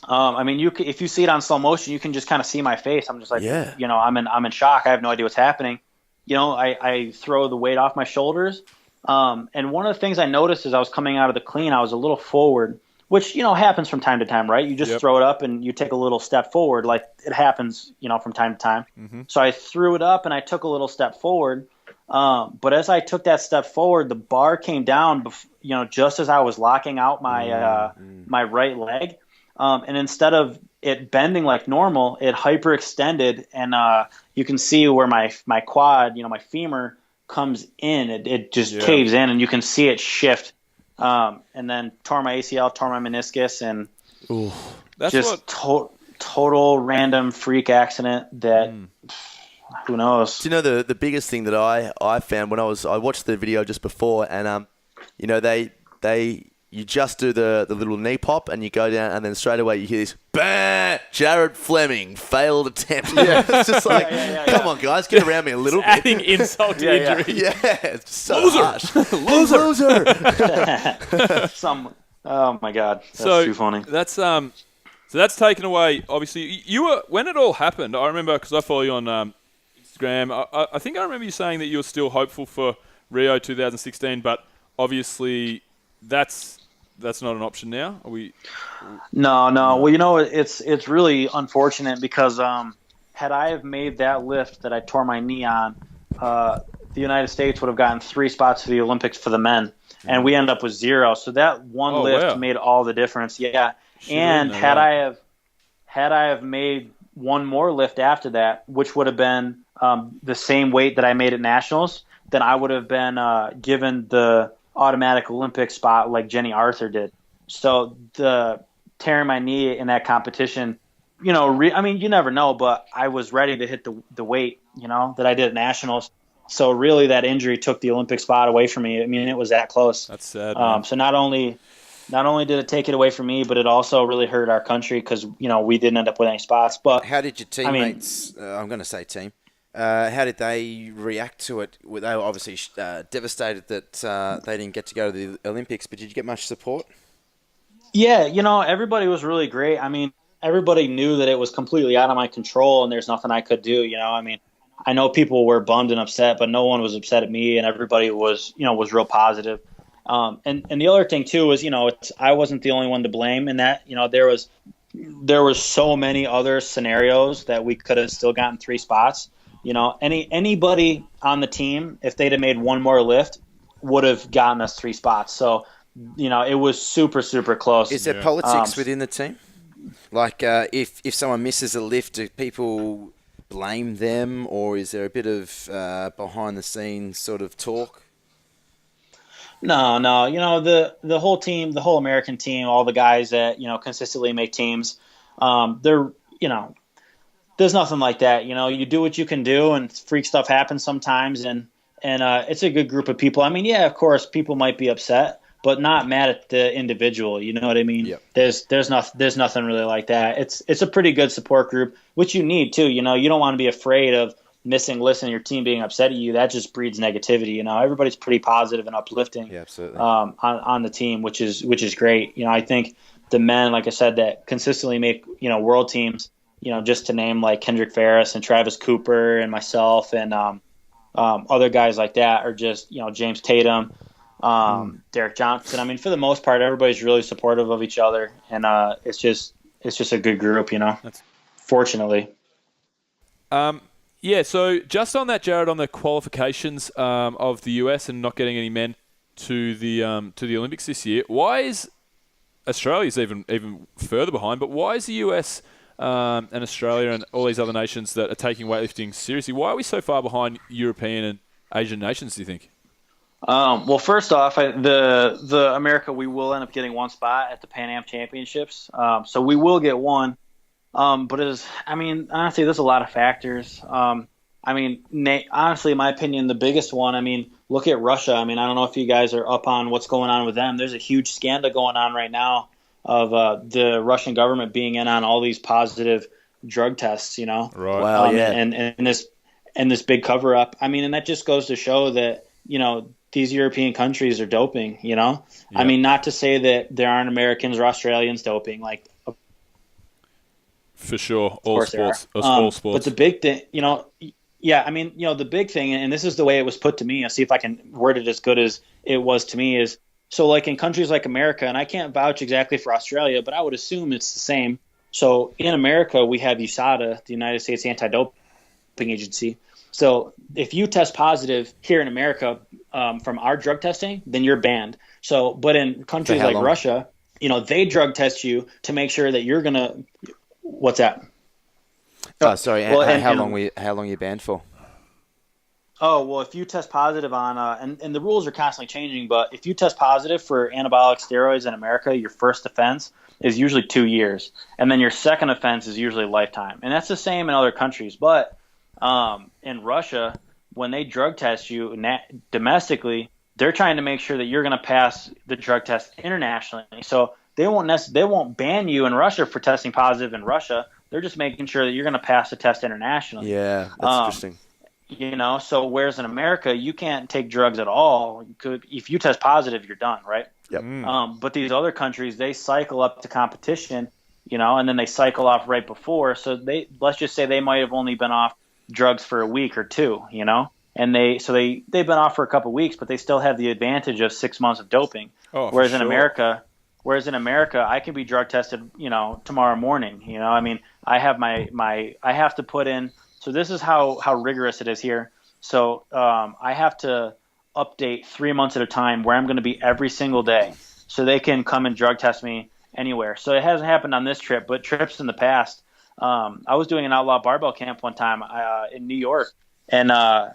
Speaker 4: if you see it on slow motion, you can just kind of see my face. I'm just like, I'm in shock. I have no idea what's happening. I throw the weight off my shoulders, and one of the things I noticed as I was coming out of the clean, I was a little forward, which happens from time to time, right? You just throw it up and you take a little step forward, like it happens, from time to time. Mm-hmm. So I threw it up and I took a little step forward. But as I took that step forward, the bar came down, just as I was locking out my my right leg. And instead of it bending like normal, it hyperextended, and you can see where my quad, my femur comes in, it just caves in, and you can see it shift. And then tore my ACL, tore my meniscus, and
Speaker 3: That's
Speaker 4: just total random freak accident that who knows.
Speaker 1: Do you know the biggest thing that I found when I watched the video just before, and you know, you just do the little knee pop and you go down, and then straight away you hear this, bah! Jared Fleming, failed attempt. Yeah. It's just like, come on, guys, get around me a little bit.
Speaker 3: adding insult to injury.
Speaker 1: Yeah, it's so harsh. Loser.
Speaker 4: Oh my God, that's too funny.
Speaker 3: So that's taken away. Obviously, you were, when it all happened, I remember, because I follow you on Instagram. I think I remember you saying that you were still hopeful for Rio 2016, but obviously that's not an option now. Are we?
Speaker 4: No. Well, you know, it's really unfortunate because had I have made that lift that I tore my knee on, the United States would have gotten 3 spots to the Olympics for the men, and we end up with 0. So that one lift made all the difference. Yeah, and had I have made one more lift after that, which would have been the same weight that I made at nationals, then I would have been given the automatic Olympic spot like Jenny Arthur did. So the tearing my knee in that competition, you know, I mean, you never know, but I was ready to hit the weight, you know, that I did at nationals. So really that injury took the Olympic spot away from me. I mean, it was that close.
Speaker 3: That's sad.
Speaker 4: So not only did it take it away from me, but it also really hurt our country because, you know, we didn't end up with any spots. But
Speaker 2: how did your teammates, I'm going to say team, how did they react to it? They were obviously devastated that they didn't get to go to the Olympics, but did you get much support?
Speaker 4: Yeah, you know, everybody was really great. I mean, everybody knew that it was completely out of my control and there's nothing I could do, you know. I mean, I know people were bummed and upset, but no one was upset at me, and everybody was real positive. And the other thing too was, you know, I wasn't the only one to blame in that. You know, there was so many other scenarios that we could have still gotten 3 spots. You know, anybody on the team, if they'd have made one more lift, would have gotten us 3 spots. So, you know, it was super, super close.
Speaker 2: Is there politics within the team? Like, if someone misses a lift, do people blame them, or is there a bit of behind the scenes sort of talk?
Speaker 4: No. You know, the whole team, the whole American team, all the guys that, you know, consistently make teams, they're, you know, there's nothing like that. You know, you do what you can do, and freak stuff happens sometimes, and it's a good group of people. I mean, yeah, of course, people might be upset, but not mad at the individual. You know what I mean?
Speaker 2: Yep.
Speaker 4: There's nothing really like that. It's a pretty good support group, which you need too. You know, you don't want to be afraid of missing lifts and your team being upset at you. That just breeds negativity. You know, everybody's pretty positive and uplifting.
Speaker 2: Yeah, absolutely.
Speaker 4: On the team, which is great. You know, I think the men, like I said, that consistently make, you know, world teams, you know, just to name like Kendrick Ferris and Travis Cooper and myself and other guys like that, are just, you know, James Tatum, Derek Johnson. I mean, for the most part, everybody's really supportive of each other, and it's just a good group, you know. Fortunately.
Speaker 3: Yeah. So just on that, Jared, on the qualifications of the US and not getting any men to the Olympics this year, why is Australia's even further behind? But why is the US and Australia and all these other nations that are taking weightlifting seriously, why are we so far behind European and Asian nations, do you think?
Speaker 4: Well, first off, the America, we will end up getting 1 spot at the Pan Am Championships. So we will get one. But honestly, there's a lot of factors. Honestly, in my opinion, the biggest one, I mean, look at Russia. I mean, I don't know if you guys are up on what's going on with them. There's a huge scandal going on right now of the Russian government being in on all these positive drug tests, you know.
Speaker 3: Right.
Speaker 1: Wow, yeah.
Speaker 4: And this big cover up. I mean, and that just goes to show that, you know, these European countries are doping, you know. Yep. I mean, not to say that there aren't Americans or Australians doping, like,
Speaker 3: for sure, all sports. All sports.
Speaker 4: But the big thing, you know, yeah, I mean, you know, the big thing, and this is the way it was put to me. I'll see if I can word it as good as it was to me. Is so, like in countries like America, and I can't vouch exactly for Australia, but I would assume it's the same. So in America, we have USADA, the United States Anti-Doping Agency. So if you test positive here in America from our drug testing, then you're banned. So, but in countries like Russia, you know, they drug test you to make sure that you're gonna. What's that?
Speaker 2: Oh, sorry. Well, how long are you banned for?
Speaker 4: Oh, well, if you test positive on, and the rules are constantly changing, but if you test positive for anabolic steroids in America, your first offense is usually 2 years. And then your second offense is usually lifetime. And that's the same in other countries. But in Russia, when they drug test you domestically, they're trying to make sure that you're going to pass the drug test internationally. So they won't ban you in Russia for testing positive in Russia. They're just making sure that you're going to pass the test internationally.
Speaker 1: Yeah, that's interesting.
Speaker 4: So whereas in America, you can't take drugs at all. If you test positive, you're done, right?
Speaker 1: Yep.
Speaker 4: But these other countries, they cycle up to competition, and then they cycle off right before. So let's just say they might have only been off drugs for a week or two, and they've been off for a couple of weeks, but they still have the advantage of 6 months of doping.
Speaker 3: Oh,
Speaker 4: whereas
Speaker 3: for
Speaker 4: in
Speaker 3: sure.
Speaker 4: America, I can be drug tested, tomorrow morning. I mean, I have I have to put in. So this is how rigorous it is here. So I have to update 3 months at a time where I'm going to be every single day, so they can come and drug test me anywhere. So it hasn't happened on this trip, but trips in the past. I was doing an outlaw barbell camp one time in New York, and I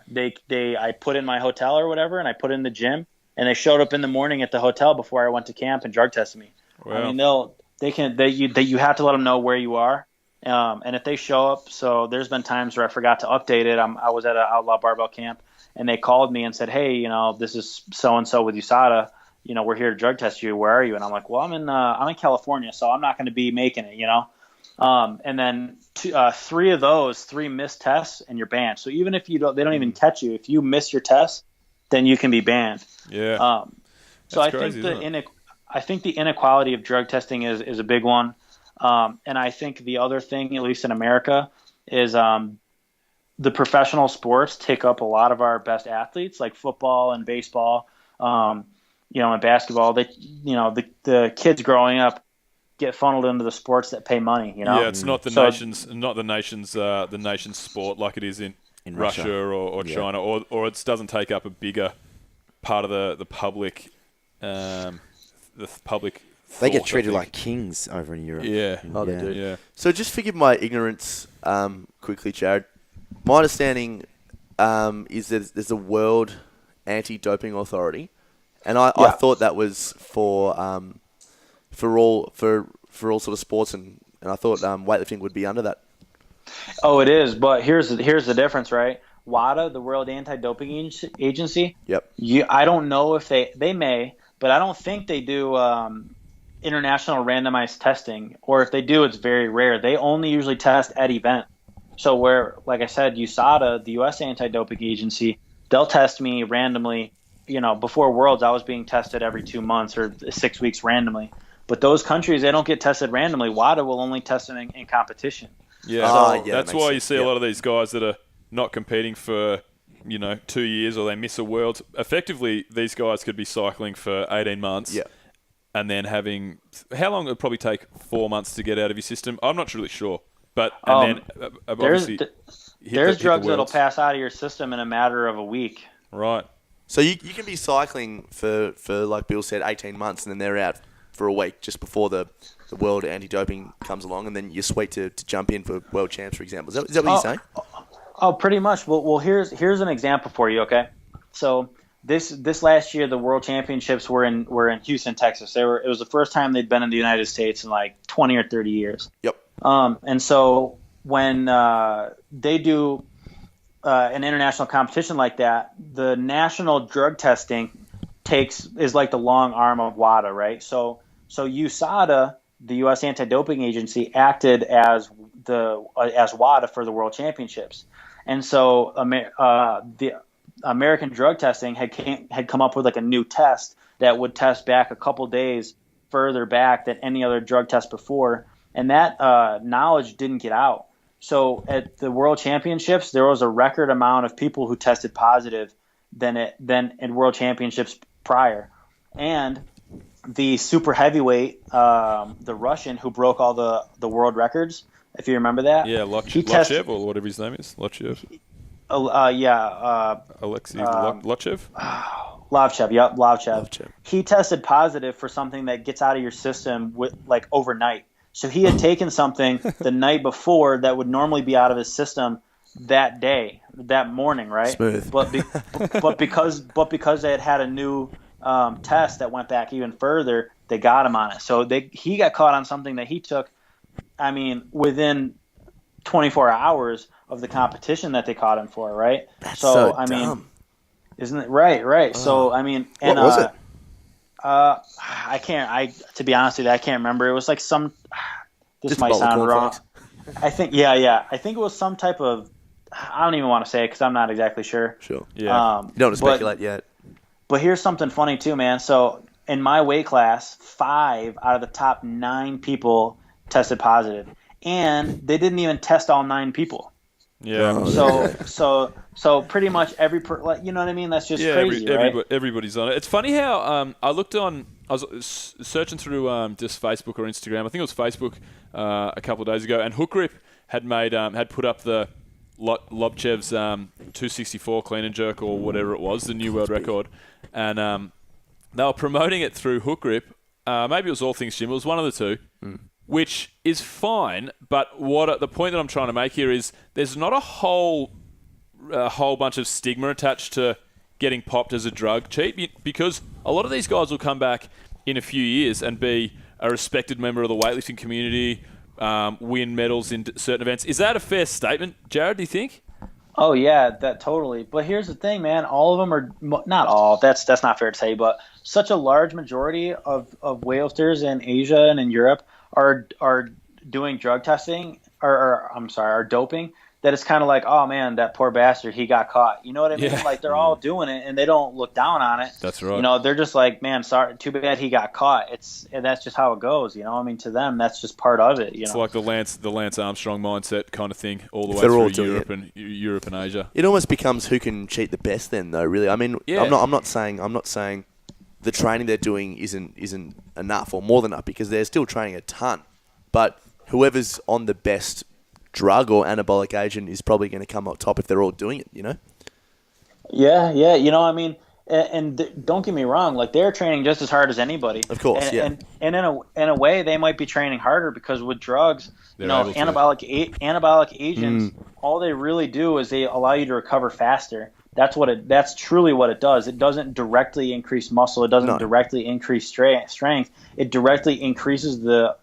Speaker 4: put in my hotel or whatever, and I put in the gym, and they showed up in the morning at the hotel before I went to camp and drug tested me.
Speaker 3: Wow.
Speaker 4: I mean, you have to let them know where you are. And if they show up, so there's been times where I forgot to update it. I was at an outlaw barbell camp, and they called me and said, "Hey, this is so and so with USADA. We're here to drug test you. Where are you?" And I'm like, "Well, I'm in California, so I'm not going to be making it." And then three missed tests, and you're banned. So even if they don't even catch you. If you miss your test, then you can be banned.
Speaker 3: Yeah.
Speaker 4: So I
Speaker 3: crazy,
Speaker 4: think I think the inequality of drug testing is a big one. And I think the other thing, at least in America, is the professional sports take up a lot of our best athletes, like football and baseball, and basketball. The kids growing up get funneled into the sports that pay money.
Speaker 3: Yeah, it's not the nation's sport like it is in Russia or China, or it doesn't take up a bigger part of the public.
Speaker 2: They get
Speaker 3: thought,
Speaker 2: treated like kings over in Europe.
Speaker 3: Yeah.
Speaker 1: Oh, they do.
Speaker 3: Yeah.
Speaker 1: So just forgive my ignorance quickly, Jared. My understanding is that there's a World Anti-Doping Authority, and I thought that was for all sort of sports, and I thought weightlifting would be under that.
Speaker 4: Oh, it is, but here's the difference, right? WADA, the World Anti-Doping Agency.
Speaker 1: Yep.
Speaker 4: I don't know if they may, but I don't think they do international randomized testing, or if they do, it's very rare. They only usually test at event. So where, like I said, USADA, the U.S. Anti-Doping Agency, they'll test me randomly. Before Worlds, I was being tested every 2 months or 6 weeks randomly. But those countries, they don't get tested randomly. WADA will only test them in competition.
Speaker 3: Yeah,
Speaker 1: So,
Speaker 3: that's why you see a lot of these guys that are not competing for 2 years, or they miss a World. Effectively, these guys could be cycling for 18 months.
Speaker 1: Yeah.
Speaker 3: And then how long it would probably take 4 months to get out of your system? I'm not really sure. But, obviously,
Speaker 4: there's drugs that'll pass out of your system in a matter of a week.
Speaker 3: Right.
Speaker 1: So you can be cycling for like Bill said, 18 months, and then they're out for a week just before the World Anti-Doping comes along, and then you're sweet to jump in for World Champs, for example. Is that what you're saying?
Speaker 4: Oh, pretty much. Well, here's an example for you, okay? So this last year, the World Championships were in Houston, Texas. It was the first time they'd been in the United States in like 20 or 30 years.
Speaker 1: Yep.
Speaker 4: And so when they do an international competition like that, the national drug testing is like the long arm of WADA, right? So USADA, the U.S. Anti-Doping Agency, acted as WADA for the World Championships, and so the American drug testing had come up with like a new test that would test back a couple days further back than any other drug test before, and that knowledge didn't get out. So at the World Championships, there was a record amount of people who tested positive than in World Championships prior, and the super heavyweight, the Russian who broke all the world records, if you remember that.
Speaker 3: Yeah, Lochev, or whatever his name is. Lochev. Alexei Lochev?
Speaker 4: Lavchev, yep, Lavchev.
Speaker 1: Lavchev.
Speaker 4: He tested positive for something that gets out of your system overnight. So he had taken something the night before that would normally be out of his system that day, that morning, right?
Speaker 1: Smooth.
Speaker 4: But because they had a new test that went back even further, they got him on it. So he got caught on something that he took, I mean, within 24 hours of the competition that they caught him for, right?
Speaker 1: That's so dumb.
Speaker 4: Mean, isn't it? Right. So, I mean, and
Speaker 2: what was it?
Speaker 4: To be honest with you, I can't remember. It was like this
Speaker 1: Just
Speaker 4: might sound wrong.
Speaker 1: cornflakes.
Speaker 4: I think, yeah. I think it was some type of, I don't even want to say it because I'm not exactly sure.
Speaker 1: Sure.
Speaker 3: Yeah.
Speaker 1: You don't want to speculate yet.
Speaker 4: But here's something funny too, man. So in my weight class, 5 out of the top 9 people tested positive, and they didn't even test all 9 people.
Speaker 3: Yeah.
Speaker 4: So pretty much you know what I mean? That's just crazy, right?
Speaker 3: Everybody's on it. It's funny how I was searching through just Facebook or Instagram. I think it was Facebook a couple of days ago, and Hook Grip had put up the Lobchev's 264 clean and jerk or whatever it was, the new world record, and they were promoting it through Hook Grip. Maybe it was All Things Gym. It was one of the two. Which is fine, but the point that I'm trying to make here is there's not a whole bunch of stigma attached to getting popped as a drug cheap, because a lot of these guys will come back in a few years and be a respected member of the weightlifting community, win medals in certain events. Is that a fair statement, Jared, do you think?
Speaker 4: Oh, yeah, that totally. But here's the thing, man. All of them are – not all. That's not fair to say, but such a large majority of weightlifters in Asia and in Europe are doing drug testing are doping, that it's kind of like, oh man, that poor bastard, he got caught. You know what I mean?
Speaker 3: Yeah.
Speaker 4: Like they're all doing it and they don't look down on it.
Speaker 3: That's right.
Speaker 4: You know, they're just like, man, sorry, too bad he got caught. And that's just how it goes. You know, I mean, to them, that's just part of it.
Speaker 3: It's like the Lance Armstrong mindset kind of thing, all the way
Speaker 1: They're all
Speaker 3: through
Speaker 1: doing
Speaker 3: Europe and Asia.
Speaker 1: It almost becomes who can cheat the best then, though. Really, I mean,
Speaker 3: Yeah.
Speaker 1: I'm not saying the training they're doing isn't enough or more than enough, because they're still training a ton. But whoever's on the best drug or anabolic agent is probably going to come up top if they're all doing it, you know?
Speaker 4: Yeah. You know, I mean, and don't get me wrong, like they're training just as hard as anybody.
Speaker 1: Of course,
Speaker 4: and in a way, they might be training harder because with drugs,
Speaker 3: They're
Speaker 4: you know,
Speaker 3: able to.
Speaker 4: anabolic agents, all they really do is they allow you to recover faster. That's truly what it does. It doesn't directly increase muscle. It doesn't directly increase strength. It directly increases the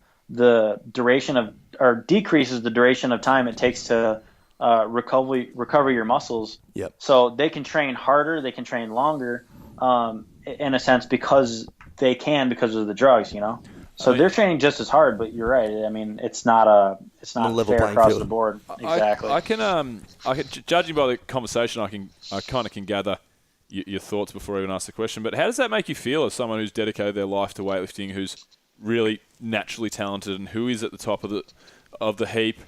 Speaker 4: duration of, or decreases the duration of time it takes to recover your muscles.
Speaker 1: Yep.
Speaker 4: So they can train harder, they can train longer, in a sense, because of the drugs, you know. So they're training just as hard, but you're right. I mean, it's not
Speaker 1: level
Speaker 4: fair
Speaker 1: playing
Speaker 4: across
Speaker 1: field.
Speaker 4: the board. Exactly.
Speaker 3: I can judging by the conversation, I kind of can gather your thoughts before I even ask the question. But how does that make you feel as someone who's dedicated their life to weightlifting, who's really naturally talented, and who is at the top of the heap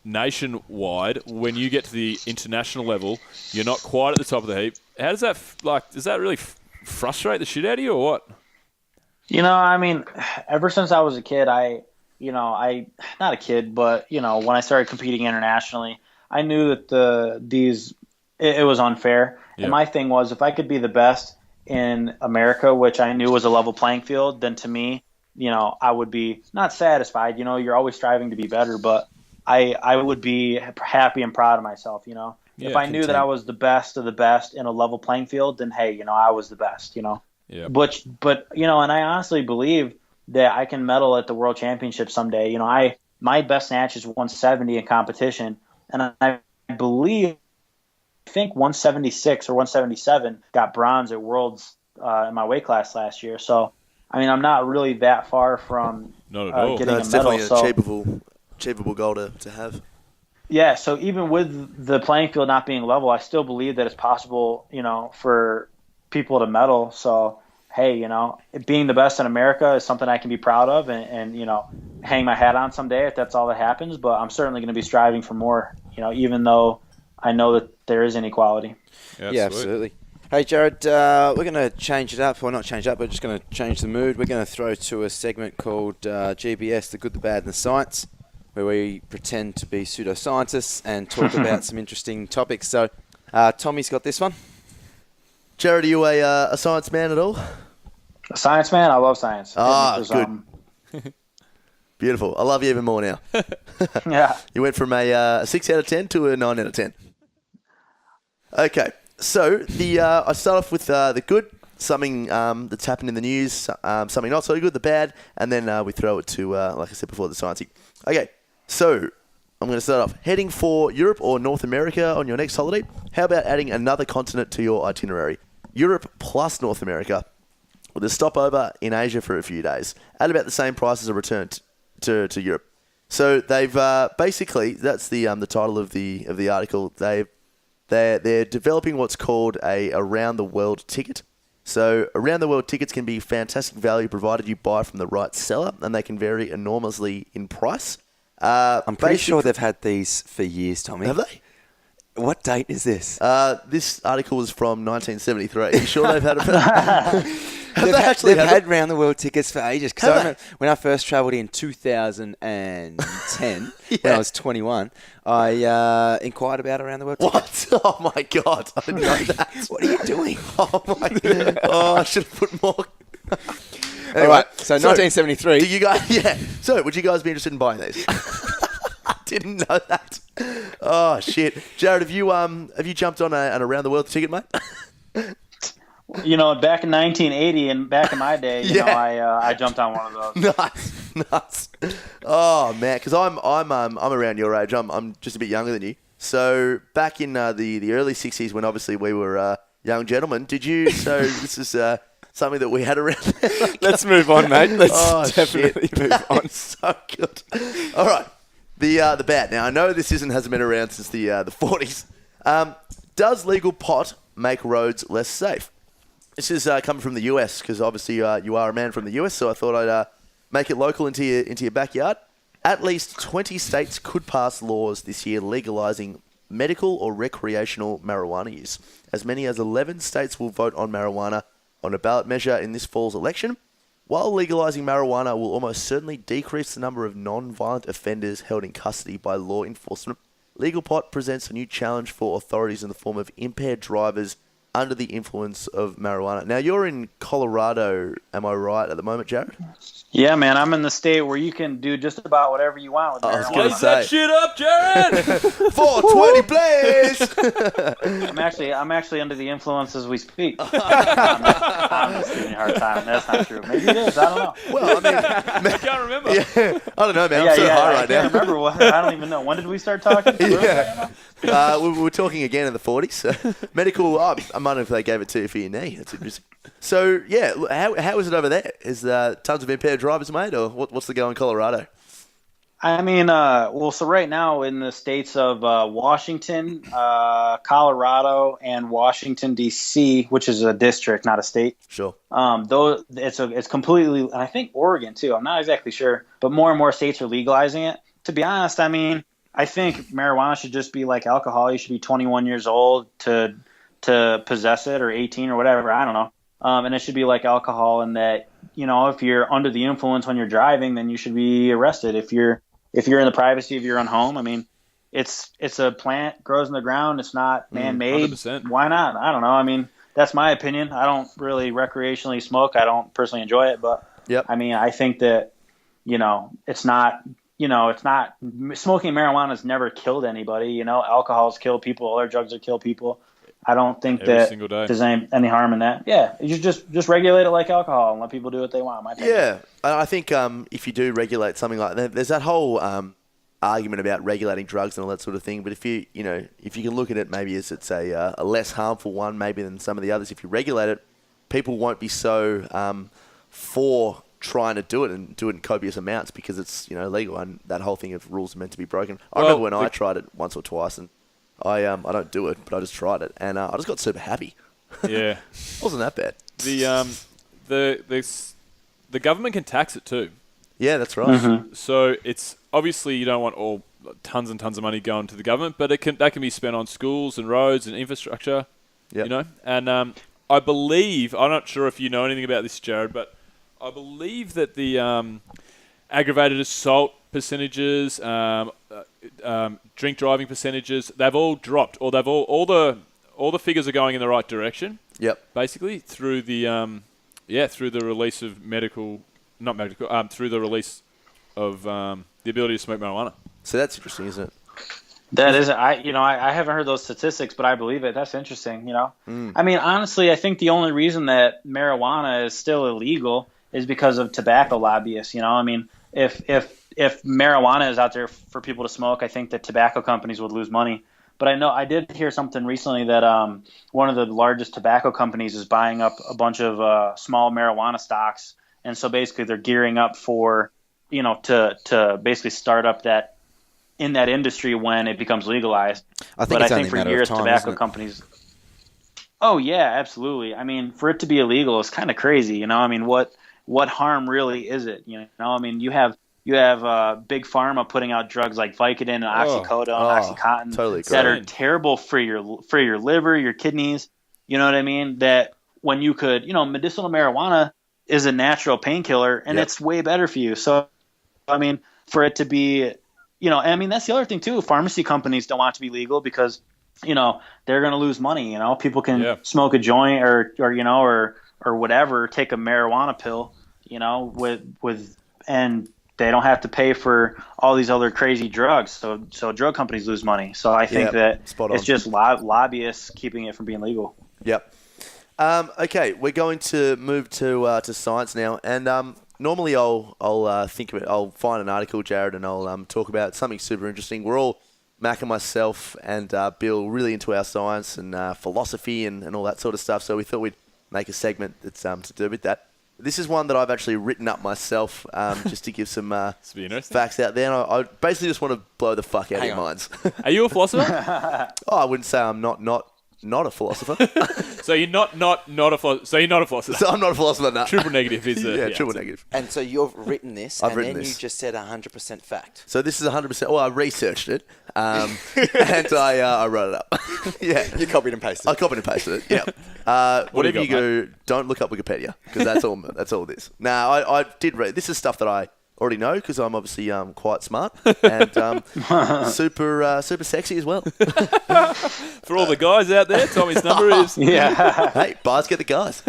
Speaker 3: nationwide? When you get to the international level, you're not quite at the top of the heap. How does that does that really frustrate the shit out of you, or what?
Speaker 4: You know, I mean, ever since I was a kid, not a kid, but you know, when I started competing internationally, I knew that it was unfair.
Speaker 3: Yeah.
Speaker 4: And my thing was, if I could be the best in America, which I knew was a level playing field, then to me, you know, I would be not satisfied. You know, you're always striving to be better, but I would be happy and proud of myself. You know, if I knew that I was the best of the best in a level playing field, then hey, you know, I was the best. You know.
Speaker 3: Yeah.
Speaker 4: But you know, and I honestly believe that I can medal at the World Championship someday. You know, my best snatch is 170 in competition, and I think 176 or 177 got bronze at Worlds in my weight class last year. So, I mean, I'm not really that far from
Speaker 3: Not at all.
Speaker 4: getting
Speaker 1: No, it's
Speaker 4: a medal.
Speaker 1: definitely an achievable goal to have.
Speaker 4: Yeah, so even with the playing field not being level, I still believe that it's possible, you know, for people to medal. So, hey, you know, being the best in America is something I can be proud of and you know, hang my hat on someday if that's all that happens. But I'm certainly going to be striving for more, you know, even though I know that there is inequality.
Speaker 2: Yeah, absolutely. Hey, Jared, we're going to change it up. Well, not change it up, we're just going to change the mood. We're going to throw to a segment called GBS, The Good, the Bad, and the Science, where we pretend to be pseudoscientists and talk about some interesting topics. So, Tommy's got this one.
Speaker 1: Jared, are you a science man at all?
Speaker 4: A science man? I love science.
Speaker 1: Ah, good. Beautiful. I love you even more now.
Speaker 4: Yeah.
Speaker 1: You went from a 6 out of 10 to a 9 out of 10. Okay, so I start off with the good, something that's happened in the news, something not so good, the bad, and then we throw it to, like I said before, the sciencey. Okay, so I'm going to start off. Heading for Europe or North America on your next holiday? How about adding another continent to your itinerary? Europe plus North America, with a stopover in Asia for a few days, at about the same price as a return to Europe. So they've basically, that's the title of the article. They're developing what's called a around the world ticket. So around the world tickets can be fantastic value provided you buy from the right seller, and they can vary enormously in price.
Speaker 2: I'm pretty sure they've had these for years, Tommy.
Speaker 1: Have they?
Speaker 2: What date is this?
Speaker 1: This article was from 1973. Are you sure they've had it?
Speaker 2: They've had round the world tickets for ages. Because I remember when I first travelled in 2010, when I was 21, I inquired about around the world tickets.
Speaker 1: What? Oh my God! I didn't know that.
Speaker 2: What are you doing?
Speaker 1: Oh my God! Oh, I should have put more.
Speaker 2: Anyway, so 1973.
Speaker 1: Do you guys? Yeah. So, would you guys be interested in buying these? I didn't know that. Oh shit, Jared, have you jumped on an around the world ticket, mate?
Speaker 4: You know, back in 1980 and back in my day, you know, I jumped on one of those.
Speaker 1: Nice. Oh man, because I'm around your age. I'm just a bit younger than you. So back in the early 60s, when obviously we were young gentlemen, did you? So this is something that we had around there.
Speaker 2: Let's move on, mate. Let's definitely move on.
Speaker 1: So good. All right. The bad. Now I know this hasn't been around since the 40s. Does legal pot make roads less safe? This is coming from the US, because obviously you are a man from the US, so I thought I'd make it local into your backyard. At least 20 states could pass laws this year legalizing medical or recreational marijuana use. As many as 11 states will vote on marijuana on a ballot measure in this fall's election. While legalizing marijuana will almost certainly decrease the number of non-violent offenders held in custody by law enforcement, legal pot presents a new challenge for authorities in the form of impaired drivers under the influence of marijuana. Now, you're in Colorado, am I right, at the moment, Jared?
Speaker 4: Yeah, man, I'm in the state where you can do just about whatever you want with marijuana.
Speaker 1: I was going to say.
Speaker 3: that shit up, Jared!
Speaker 1: 420, please!
Speaker 4: I'm actually under the influence as we speak. I'm just giving you a hard time. That's not true. Maybe it is. I don't know.
Speaker 1: Well, I mean,
Speaker 3: I can't remember.
Speaker 1: yeah, I don't know, man. I'm so high right now.
Speaker 4: I can't remember. I don't even know. When did we start talking?
Speaker 1: Yeah. We were talking again in the 40s. Medical, I wonder if they gave it to you for your knee. That's interesting. So, yeah, how is it over there? Is tons of impaired drivers, mate, or what's the go in Colorado?
Speaker 4: I mean, so right now in the states of Washington, Colorado, and Washington, D.C., which is a district, not a state.
Speaker 1: Sure.
Speaker 4: Though it's completely, and I think Oregon too. I'm not exactly sure, but more and more states are legalizing it. To be honest, I mean, I think marijuana should just be like alcohol. You should be 21 years old to possess it, or 18 or whatever. I don't know. And it should be like alcohol, in that, you know, if you're under the influence when you're driving, then you should be arrested. If you're in the privacy of your own home, I mean, it's a plant, grows in the ground. It's not man-made.
Speaker 3: 100%.
Speaker 4: Why not? I don't know. I mean, that's my opinion. I don't really recreationally smoke. I don't personally enjoy it, but
Speaker 1: Yep.
Speaker 4: I mean, I think that, it's not smoking marijuana has never killed anybody. Alcohol's killed people. Other drugs will kill people. I don't think
Speaker 3: Every
Speaker 4: that
Speaker 3: single day.
Speaker 4: there's any harm in that. Yeah, you just regulate it like alcohol and let people do what they want. In my opinion.
Speaker 1: Yeah, I think if you do regulate something like that, there's that whole argument about regulating drugs and all that sort of thing. But if you can look at it maybe as it's a less harmful one maybe than some of the others, if you regulate it, people won't be so for trying to do it and do it in copious amounts because it's legal, and that whole thing of rules are meant to be broken. I remember when I tried it once or twice, and I don't do it, but I just tried it, and I just got super happy.
Speaker 3: Yeah.
Speaker 1: Wasn't that bad.
Speaker 3: The government can tax it too.
Speaker 1: Yeah, that's right.
Speaker 4: Mm-hmm.
Speaker 3: So it's obviously you don't want all tons and tons of money going to the government, but that can be spent on schools and roads and infrastructure.
Speaker 1: Yep.
Speaker 3: And I believe, I'm not sure if you know anything about this, Jared, but I believe that the aggravated assault percentages, drink driving percentages, they've all dropped, or they've all the figures are going in the right direction.
Speaker 1: Yep.
Speaker 3: Basically through the release of through the release of the ability to smoke marijuana.
Speaker 1: So that's interesting, isn't it?
Speaker 4: That is, I haven't heard those statistics, but I believe it. That's interesting, I mean, honestly, I think the only reason that marijuana is still illegal is because of tobacco lobbyists, I mean, if marijuana is out there for people to smoke, I think that tobacco companies would lose money. But I did hear something recently that one of the largest tobacco companies is buying up a bunch of small marijuana stocks. And so basically they're gearing up for, to basically start up that in that industry when it becomes legalized.
Speaker 2: I think it's only a
Speaker 4: for
Speaker 2: matter
Speaker 4: years,
Speaker 2: of time,
Speaker 4: tobacco
Speaker 2: isn't it?
Speaker 4: companies. Oh yeah, absolutely. I mean, for it to be illegal is kind of crazy. I mean, what harm really is it? I mean, you have big pharma putting out drugs like Vicodin and oxycodone, OxyContin
Speaker 1: totally
Speaker 4: that are
Speaker 1: correct.
Speaker 4: terrible for your liver, your kidneys. You know what I mean? That when you could, medicinal marijuana is a natural painkiller and it's way better for you. So, I mean, for it to be, I mean, that's the other thing too. Pharmacy companies don't want it to be legal because, they're going to lose money. People can smoke a joint or whatever, take a marijuana pill, with and they don't have to pay for all these other crazy drugs. So drug companies lose money. So I think that it's just lobbyists keeping it from being legal.
Speaker 1: Yep. Okay, we're going to move to science now, and normally I'll think of it. I'll find an article, Jared, and I'll talk about something super interesting. We're all, Mac and myself and Bill, really into our science and philosophy and all that sort of stuff. So we thought we'd make a segment that's to do with that. This is one that I've actually written up myself, just to give some facts out there. And I basically just want to blow the fuck out of your minds.
Speaker 3: Are you a philosopher?
Speaker 1: I wouldn't say I'm not a philosopher.
Speaker 3: So you're not a philosopher. So you're not a philosopher.
Speaker 1: So I'm not a philosopher, no.
Speaker 3: Triple negative is the
Speaker 1: triple negative.
Speaker 2: And so you've written this,
Speaker 1: I've
Speaker 2: and
Speaker 1: written
Speaker 2: then
Speaker 1: this.
Speaker 2: you just said 100% fact.
Speaker 1: So this is 100%. Well, I researched it, and I wrote it up. Yeah,
Speaker 2: You copied and pasted.
Speaker 1: I copied and pasted it. Yeah. Whatever you go, don't look up Wikipedia because that's all. That's all this. Now, I did read. This is stuff that I already know because I'm obviously quite smart and super sexy as well.
Speaker 3: For all the guys out there, Tommy's number is...
Speaker 1: Hey, bars get the guys.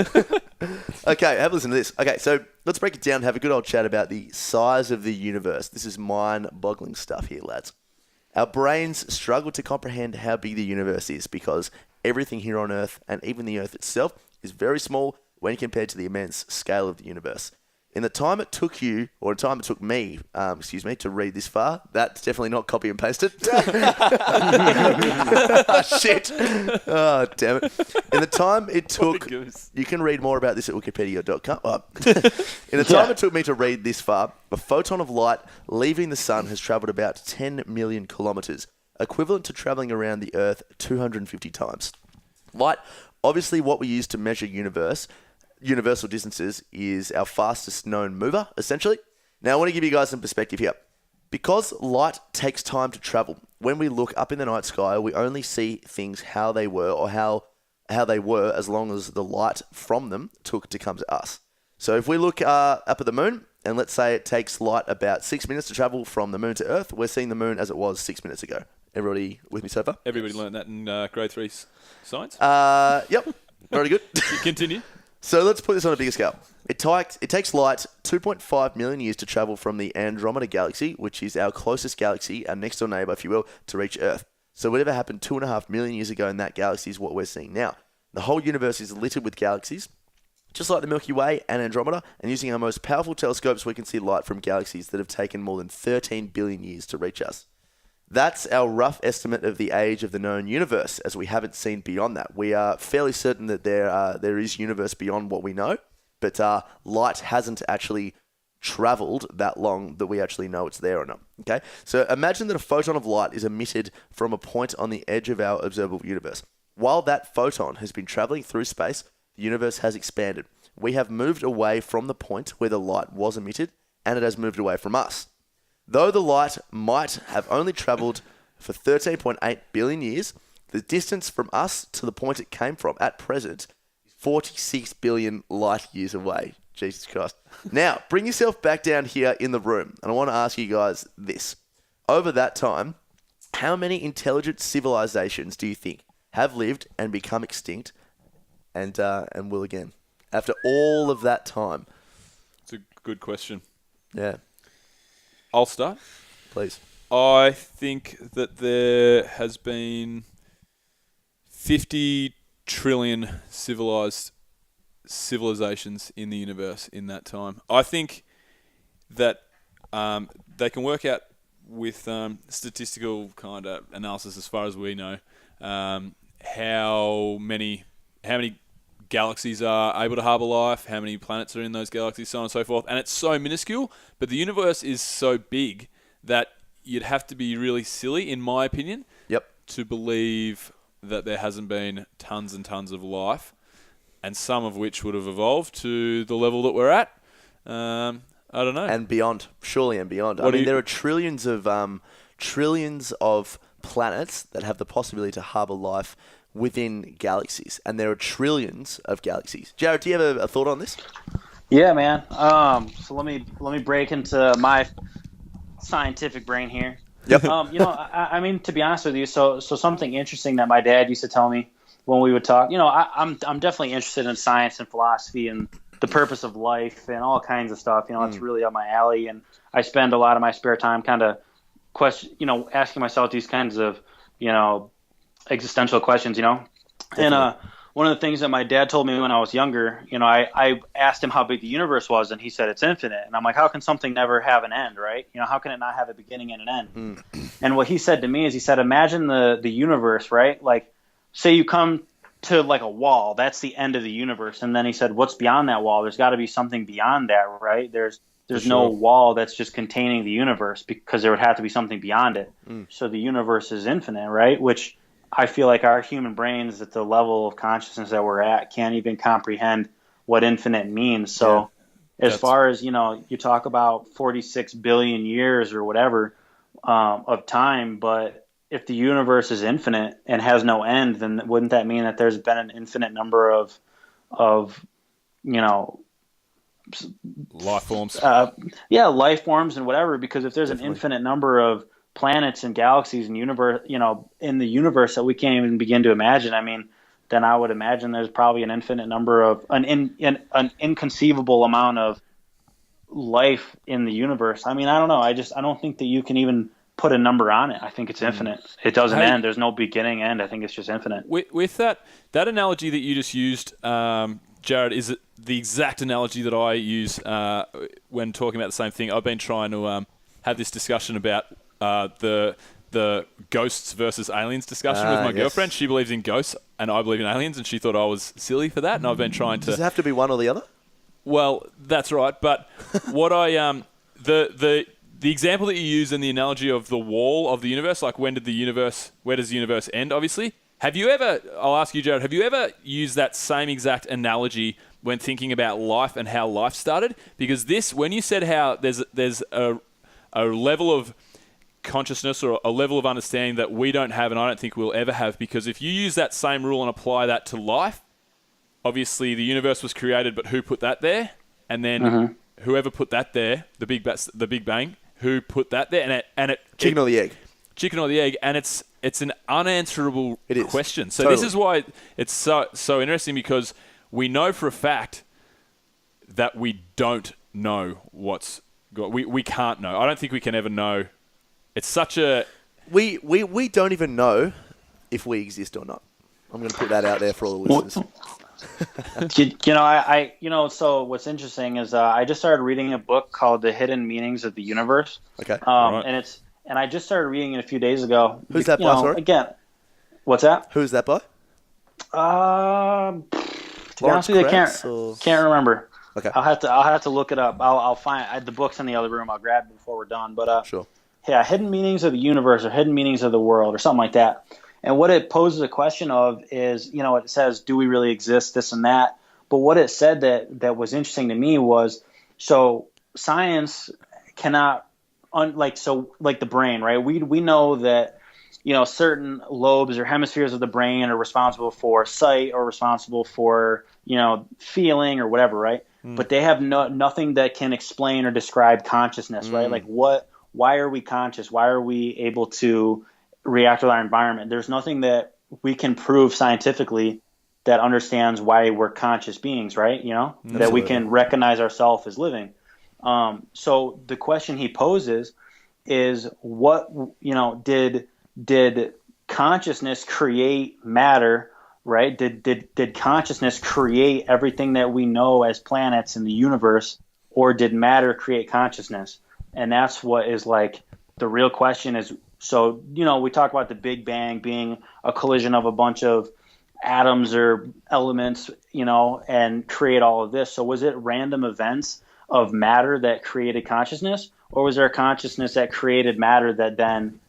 Speaker 1: Okay, have a listen to this. Okay, so let's break it down and have a good old chat about the size of the universe. This is mind-boggling stuff here, lads. Our brains struggle to comprehend how big the universe is because everything here on Earth, and even the Earth itself, is very small when compared to the immense scale of the universe. In the time it took you, or the time it took me, to read this far, that's definitely not copy and pasted. Shit. Oh, damn it. In the time it took, you can read more about this at wikipedia.com. In the time it took me to read this far, a photon of light leaving the sun has travelled about 10 million kilometres, equivalent to travelling around the Earth 250 times. Light, obviously what we use to measure universal distances, is our fastest known mover, essentially. Now, I want to give you guys some perspective here. Because light takes time to travel, when we look up in the night sky, we only see things how they were or how they were as long as the light from them took to come to us. So if we look up at the moon, and let's say it takes light about 6 minutes to travel from the moon to Earth, we're seeing the moon as it was 6 minutes ago. Everybody with me so far?
Speaker 3: Everybody learned that in grade 3 science.
Speaker 1: Yep. Very good.
Speaker 3: Continue.
Speaker 1: So let's put this on a bigger scale. It takes light 2.5 million years to travel from the Andromeda Galaxy, which is our closest galaxy, our next door neighbour, if you will, to reach Earth. So whatever happened 2.5 million years ago in that galaxy is what we're seeing now. The whole universe is littered with galaxies, just like the Milky Way and Andromeda, and using our most powerful telescopes, we can see light from galaxies that have taken more than 13 billion years to reach us. That's our rough estimate of the age of the known universe, as we haven't seen beyond that. We are fairly certain that there is universe beyond what we know, but light hasn't actually travelled that long that we actually know it's there or not. Okay, so imagine that a photon of light is emitted from a point on the edge of our observable universe. While that photon has been travelling through space, the universe has expanded. We have moved away from the point where the light was emitted, and it has moved away from us. Though the light might have only travelled for 13.8 billion years, the distance from us to the point it came from at present is 46 billion light years away. Jesus Christ. Now, bring yourself back down here in the room, and I want to ask you guys this. Over that time, how many intelligent civilizations do you think have lived and become extinct and will again? After all of that time.
Speaker 3: It's a good question.
Speaker 1: Yeah.
Speaker 3: I'll start.
Speaker 1: Please.
Speaker 3: I think that there has been 50 trillion civilizations in the universe in that time. I think that they can work out with statistical kind of analysis, as far as we know, how many galaxies are able to harbour life, how many planets are in those galaxies, so on and so forth. And it's so minuscule, but the universe is so big that you'd have to be really silly, in my opinion, to believe that there hasn't been tons and tons of life, and some of which would have evolved to the level that we're at. I don't know.
Speaker 1: And beyond, surely and beyond. There are trillions of planets that have the possibility to harbour life within galaxies, and there are trillions of galaxies. Jared, do you have a thought on this?
Speaker 4: Yeah, man. So let me break into my scientific brain here.
Speaker 1: Yep.
Speaker 4: I mean, to be honest with you, so something interesting that my dad used to tell me when we would talk. I'm definitely interested in science and philosophy and the purpose of life and all kinds of stuff. It's really up my alley, and I spend a lot of my spare time kind of asking myself these kinds of existential questions. And one of the things that my dad told me when I was younger, I asked him how big the universe was, and he said it's infinite. And I'm like, how can something never have an end, right? How can it not have a beginning and an end? And what he said to me is, he said, imagine the universe, right? Like, say you come to like a wall, that's the end of the universe. And then he said, what's beyond that wall? There's got to be something beyond that, right? There's no wall that's just containing the universe, because there would have to be something beyond it. So the universe is infinite, right? Which I feel like our human brains, at the level of consciousness that we're at, can't even comprehend what infinite means. So as far as, you talk about 46 billion years or whatever of time, but if the universe is infinite and has no end, then wouldn't that mean that there's been an infinite number of
Speaker 3: life forms?
Speaker 4: Life forms and whatever, because if there's an infinite number of planets and galaxies and universe, in the universe that we can't even begin to imagine, then I would imagine there's probably an infinite number of an inconceivable amount of life in the universe. I don't know. I don't think that you can even put a number on it. I think it's infinite. It doesn't end. There's no beginning end. I think it's just infinite.
Speaker 3: With that analogy that you just used, Jared, is it the exact analogy that I use when talking about the same thing? I've been trying to have this discussion about the ghosts versus aliens discussion with my girlfriend. She believes in ghosts and I believe in aliens, and she thought I was silly for that. And I've been trying to.
Speaker 1: Does it have to be one or the other?
Speaker 3: Well, that's right. But what I the example that you use in the analogy of the wall of the universe, like where does the universe end? Obviously, have you ever? I'll ask you, Jared. Have you ever used that same exact analogy when thinking about life and how life started? Because when you said how there's a level of consciousness or a level of understanding that we don't have, and I don't think we'll ever have, because if you use that same rule and apply that to life, obviously the universe was created, but who put that there? And then whoever put that there, the Big Bang, who put that there? And it
Speaker 1: chicken or the egg?
Speaker 3: Chicken or the egg, and it's an unanswerable question. So
Speaker 1: totally.
Speaker 3: This is why it's so interesting, because we know for a fact that we don't know what's God. We can't know. I don't think we can ever know. It's such a...
Speaker 1: We don't even know if we exist or not. I'm going to put that out there for all the listeners.
Speaker 4: So what's interesting is I just started reading a book called The Hidden Meanings of the Universe.
Speaker 1: Okay.
Speaker 4: Right. And I just started reading it a few days ago.
Speaker 1: Who's that by, sorry?
Speaker 4: Again, what's that?
Speaker 1: Who's that by?
Speaker 4: To be honest with you, I can't remember.
Speaker 1: Okay.
Speaker 4: I'll have to look it up. I'll find the book's in the other room. I'll grab it before we're done. But
Speaker 1: sure.
Speaker 4: Yeah, Hidden Meanings of the Universe or Hidden Meanings of the World or something like that. And what it poses a question of is, it says, do we really exist, this and that? But what it said that was interesting to me was, so science cannot, like the brain, right? We know that, certain lobes or hemispheres of the brain are responsible for sight or responsible for, feeling or whatever, right? But they have nothing that can explain or describe consciousness, right? Like why are we conscious? Why are we able to react with our environment? There's nothing that we can prove scientifically that understands why we're conscious beings, right? That we can recognize ourselves as living. So the question he poses is, what, did consciousness create matter, right? Did consciousness create everything that we know as planets in the universe, or did matter create consciousness? And that's what is like the real question is. So, we talk about the Big Bang being a collision of a bunch of atoms or elements, and create all of this. So was it random events of matter that created consciousness, or was there a consciousness that created matter that then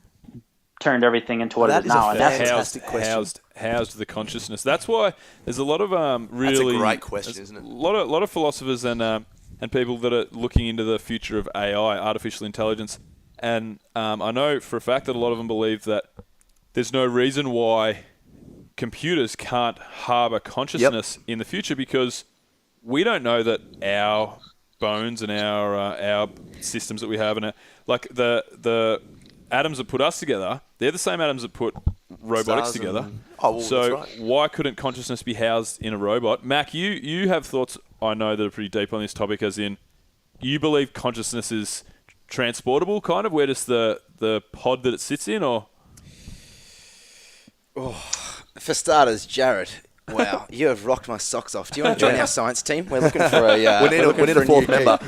Speaker 4: turned everything into what it is now?
Speaker 1: And that's a fantastic question.
Speaker 3: Housed the consciousness. That's why there's a lot of really.
Speaker 1: That's a great question, isn't it?
Speaker 3: A lot of philosophers and people that are looking into the future of AI, artificial intelligence, and I know for a fact that a lot of them believe that there's no reason why computers can't harbor consciousness in the future, because we don't know that our bones and our systems that we have and like the atoms that put us together, they're the same atoms that put robotics together. So
Speaker 1: that's right.
Speaker 3: Why couldn't consciousness be housed in a robot? Mac, you have thoughts, I know, that are pretty deep on this topic, as in you believe consciousness is transportable, kind of? Where does the pod that it sits in, or?
Speaker 2: For starters, Jared, wow, you have rocked my socks off. Do you want to join our science team? We're looking for a
Speaker 1: we need a fourth member.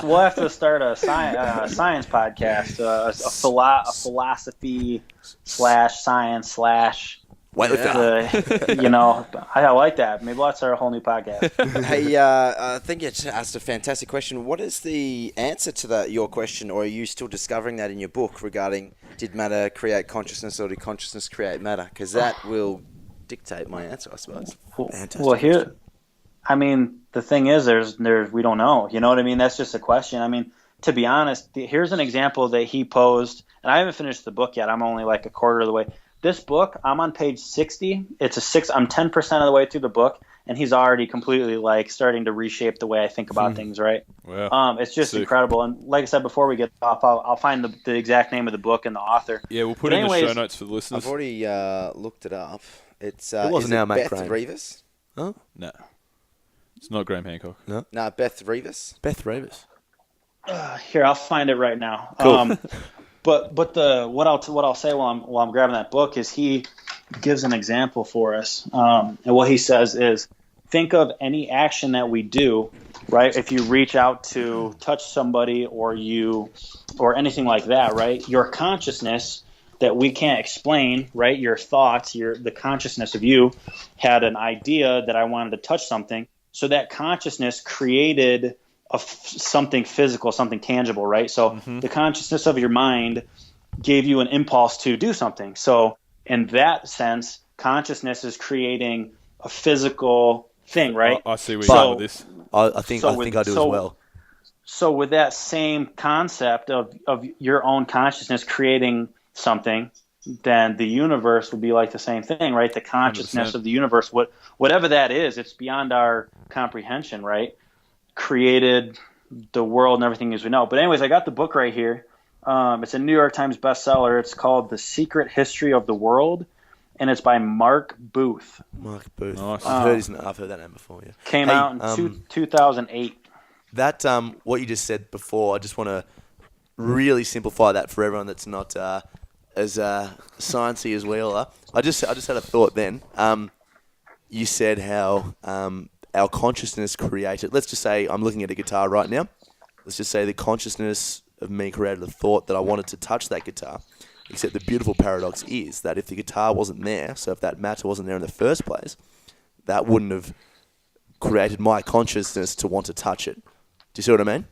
Speaker 4: We'll have to start a science podcast, a philosophy / science /
Speaker 1: weightlifting.
Speaker 4: I like that. Maybe let's start a whole new podcast.
Speaker 2: Hey, I think you asked a fantastic question. What is the answer to your question, or are you still discovering that in your book regarding did matter create consciousness or did consciousness create matter? Because that will dictate my answer, I suppose.
Speaker 4: Well, here, I mean, the thing is, there's we don't know. You know what I mean? That's just a question. I mean, to be honest, here's an example that he posed, and I haven't finished the book yet. I'm only like a quarter of the way. This book, I'm on page 60. I'm 10% of the way through the book, and he's already completely like starting to reshape the way I think about things, right?
Speaker 3: Wow.
Speaker 4: It's just incredible. And like I said before we get off, I'll find the exact name of the book and the author.
Speaker 3: Yeah, we'll put it in the show notes for the listeners.
Speaker 2: I've already looked it up. It
Speaker 1: wasn't now Matt
Speaker 2: Beth
Speaker 1: Crane.
Speaker 2: Revis?
Speaker 1: Huh?
Speaker 3: No. It's not Graham Hancock.
Speaker 2: No, Beth Revis.
Speaker 1: Beth Revis.
Speaker 4: Here, I'll find it right now.
Speaker 1: Cool.
Speaker 4: But what I'll say while I'm grabbing that book is he gives an example for us, and what he says is, think of any action that we do, right? If you reach out to touch somebody or anything like that, right? Your consciousness that we can't explain, right? Your thoughts, the consciousness of you had an idea that I wanted to touch something, so that consciousness created something physical, something tangible, right? So the consciousness of your mind gave you an impulse to do something. So in that sense, consciousness is creating a physical thing, right?
Speaker 3: I see where you're going with this.
Speaker 1: I think I do as well.
Speaker 4: So with that same concept of your own consciousness creating something, then the universe would be like the same thing, right? The consciousness
Speaker 3: 100%.
Speaker 4: of the universe, whatever that is, it's beyond our comprehension, right? Created the world and everything as we know. But anyways, I got the book right here. It's a New York Times bestseller. It's called The Secret History of the World, and it's by Mark Booth.
Speaker 1: Mark Booth.
Speaker 3: Nice.
Speaker 1: I've heard that name before. Yeah.
Speaker 4: Came out in 2008.
Speaker 1: That what you just said before, I just want to really simplify that for everyone that's not as sciencey as we all are. I just had a thought then. You said how our consciousness created. Let's just say I'm looking at a guitar right now. Let's just say the consciousness of me created a thought that I wanted to touch that guitar. Except the beautiful paradox is that if the guitar wasn't there, so if that matter wasn't there in the first place, that wouldn't have created my consciousness to want to touch it. Do you see what I mean?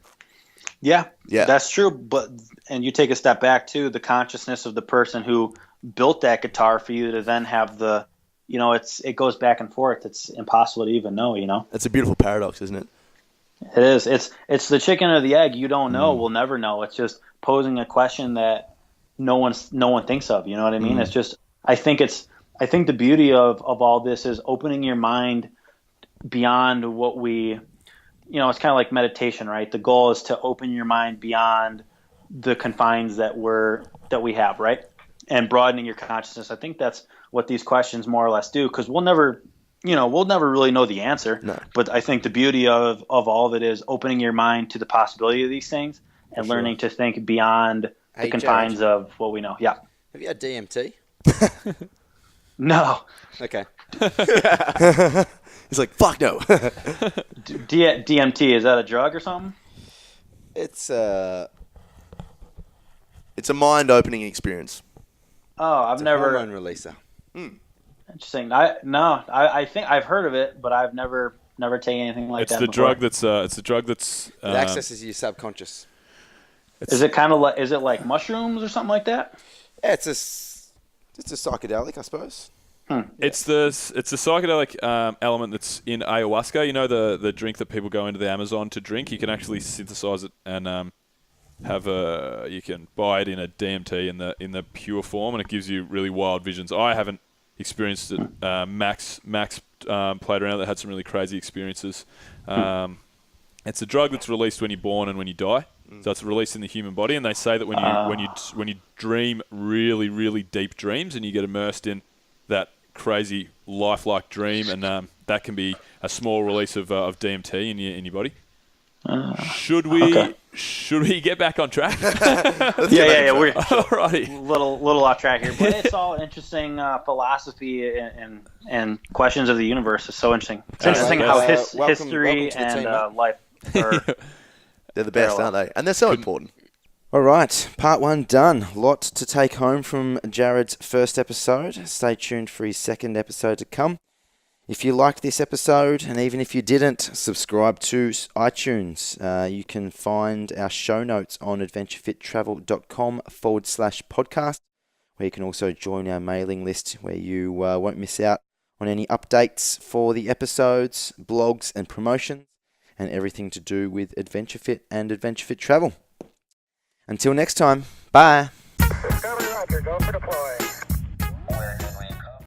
Speaker 4: Yeah,
Speaker 1: Yeah.
Speaker 4: that's true. And you take a step back too, the consciousness of the person who built that guitar for you to then have the, it goes back and forth. It's impossible to even know,
Speaker 1: It's a beautiful paradox, isn't it?
Speaker 4: It is. It's the chicken or the egg. You don't know. We'll never know. It's just posing a question that no one thinks of. You know what I mean? It's just. I think the beauty of all this is opening your mind beyond what we. It's kind of like meditation, right? The goal is to open your mind beyond the confines that we have, right? And broadening your consciousness. I think that's what these questions more or less do, because we'll never we'll never really know the answer.
Speaker 1: No.
Speaker 4: But I think the beauty of all of it is opening your mind to the possibility of these things and learning to think beyond the confines of what we know. Yeah.
Speaker 2: Have you had DMT?
Speaker 4: No.
Speaker 2: Okay.
Speaker 1: He's like, fuck no.
Speaker 4: DMT, is that a drug or something?
Speaker 2: It's
Speaker 1: It's a mind-opening experience.
Speaker 4: Oh, I've
Speaker 2: a
Speaker 4: never.
Speaker 2: hormone releaser.
Speaker 4: Interesting. I think I've heard of it, but I've never taken anything like
Speaker 3: It's
Speaker 4: that.
Speaker 3: the
Speaker 4: before.
Speaker 3: drug that's. It's the drug that's.
Speaker 2: It accesses your subconscious.
Speaker 4: Is it kind of like? Is it like mushrooms or something like that?
Speaker 2: Yeah, it's a psychedelic, I suppose.
Speaker 3: It's the psychedelic element that's in ayahuasca. You know the drink that people go into the Amazon to drink. You can actually synthesize it and you can buy it in a DMT in the pure form, and it gives you really wild visions. I haven't experienced it. Max played around. That had some really crazy experiences. It's a drug that's released when you're born and when you die. So it's released in the human body, and they say that when you dream really, really deep dreams and you get immersed in that crazy lifelike dream, and that can be a small release of DMT in your body. Should we get back on track?
Speaker 4: Yeah. We're
Speaker 3: Alrighty.
Speaker 4: little off track here, but it's all interesting philosophy and questions of the universe. It's so interesting. It's interesting how history
Speaker 2: welcome to the
Speaker 4: and
Speaker 2: team, mate.
Speaker 4: life are.
Speaker 1: They're the best, aren't they? And they're so important.
Speaker 2: All right, part 1 done. Lot to take home from Jared's first episode. Stay tuned for his second episode to come. If you liked this episode, and even if you didn't, subscribe to iTunes. You can find our show notes on adventurefittravel.com/podcast, where you can also join our mailing list where you won't miss out on any updates for the episodes, blogs and promotions, and everything to do with Adventure Fit and Adventure Fit Travel. Until next time, bye.
Speaker 5: Discovery Roger, go for deploy.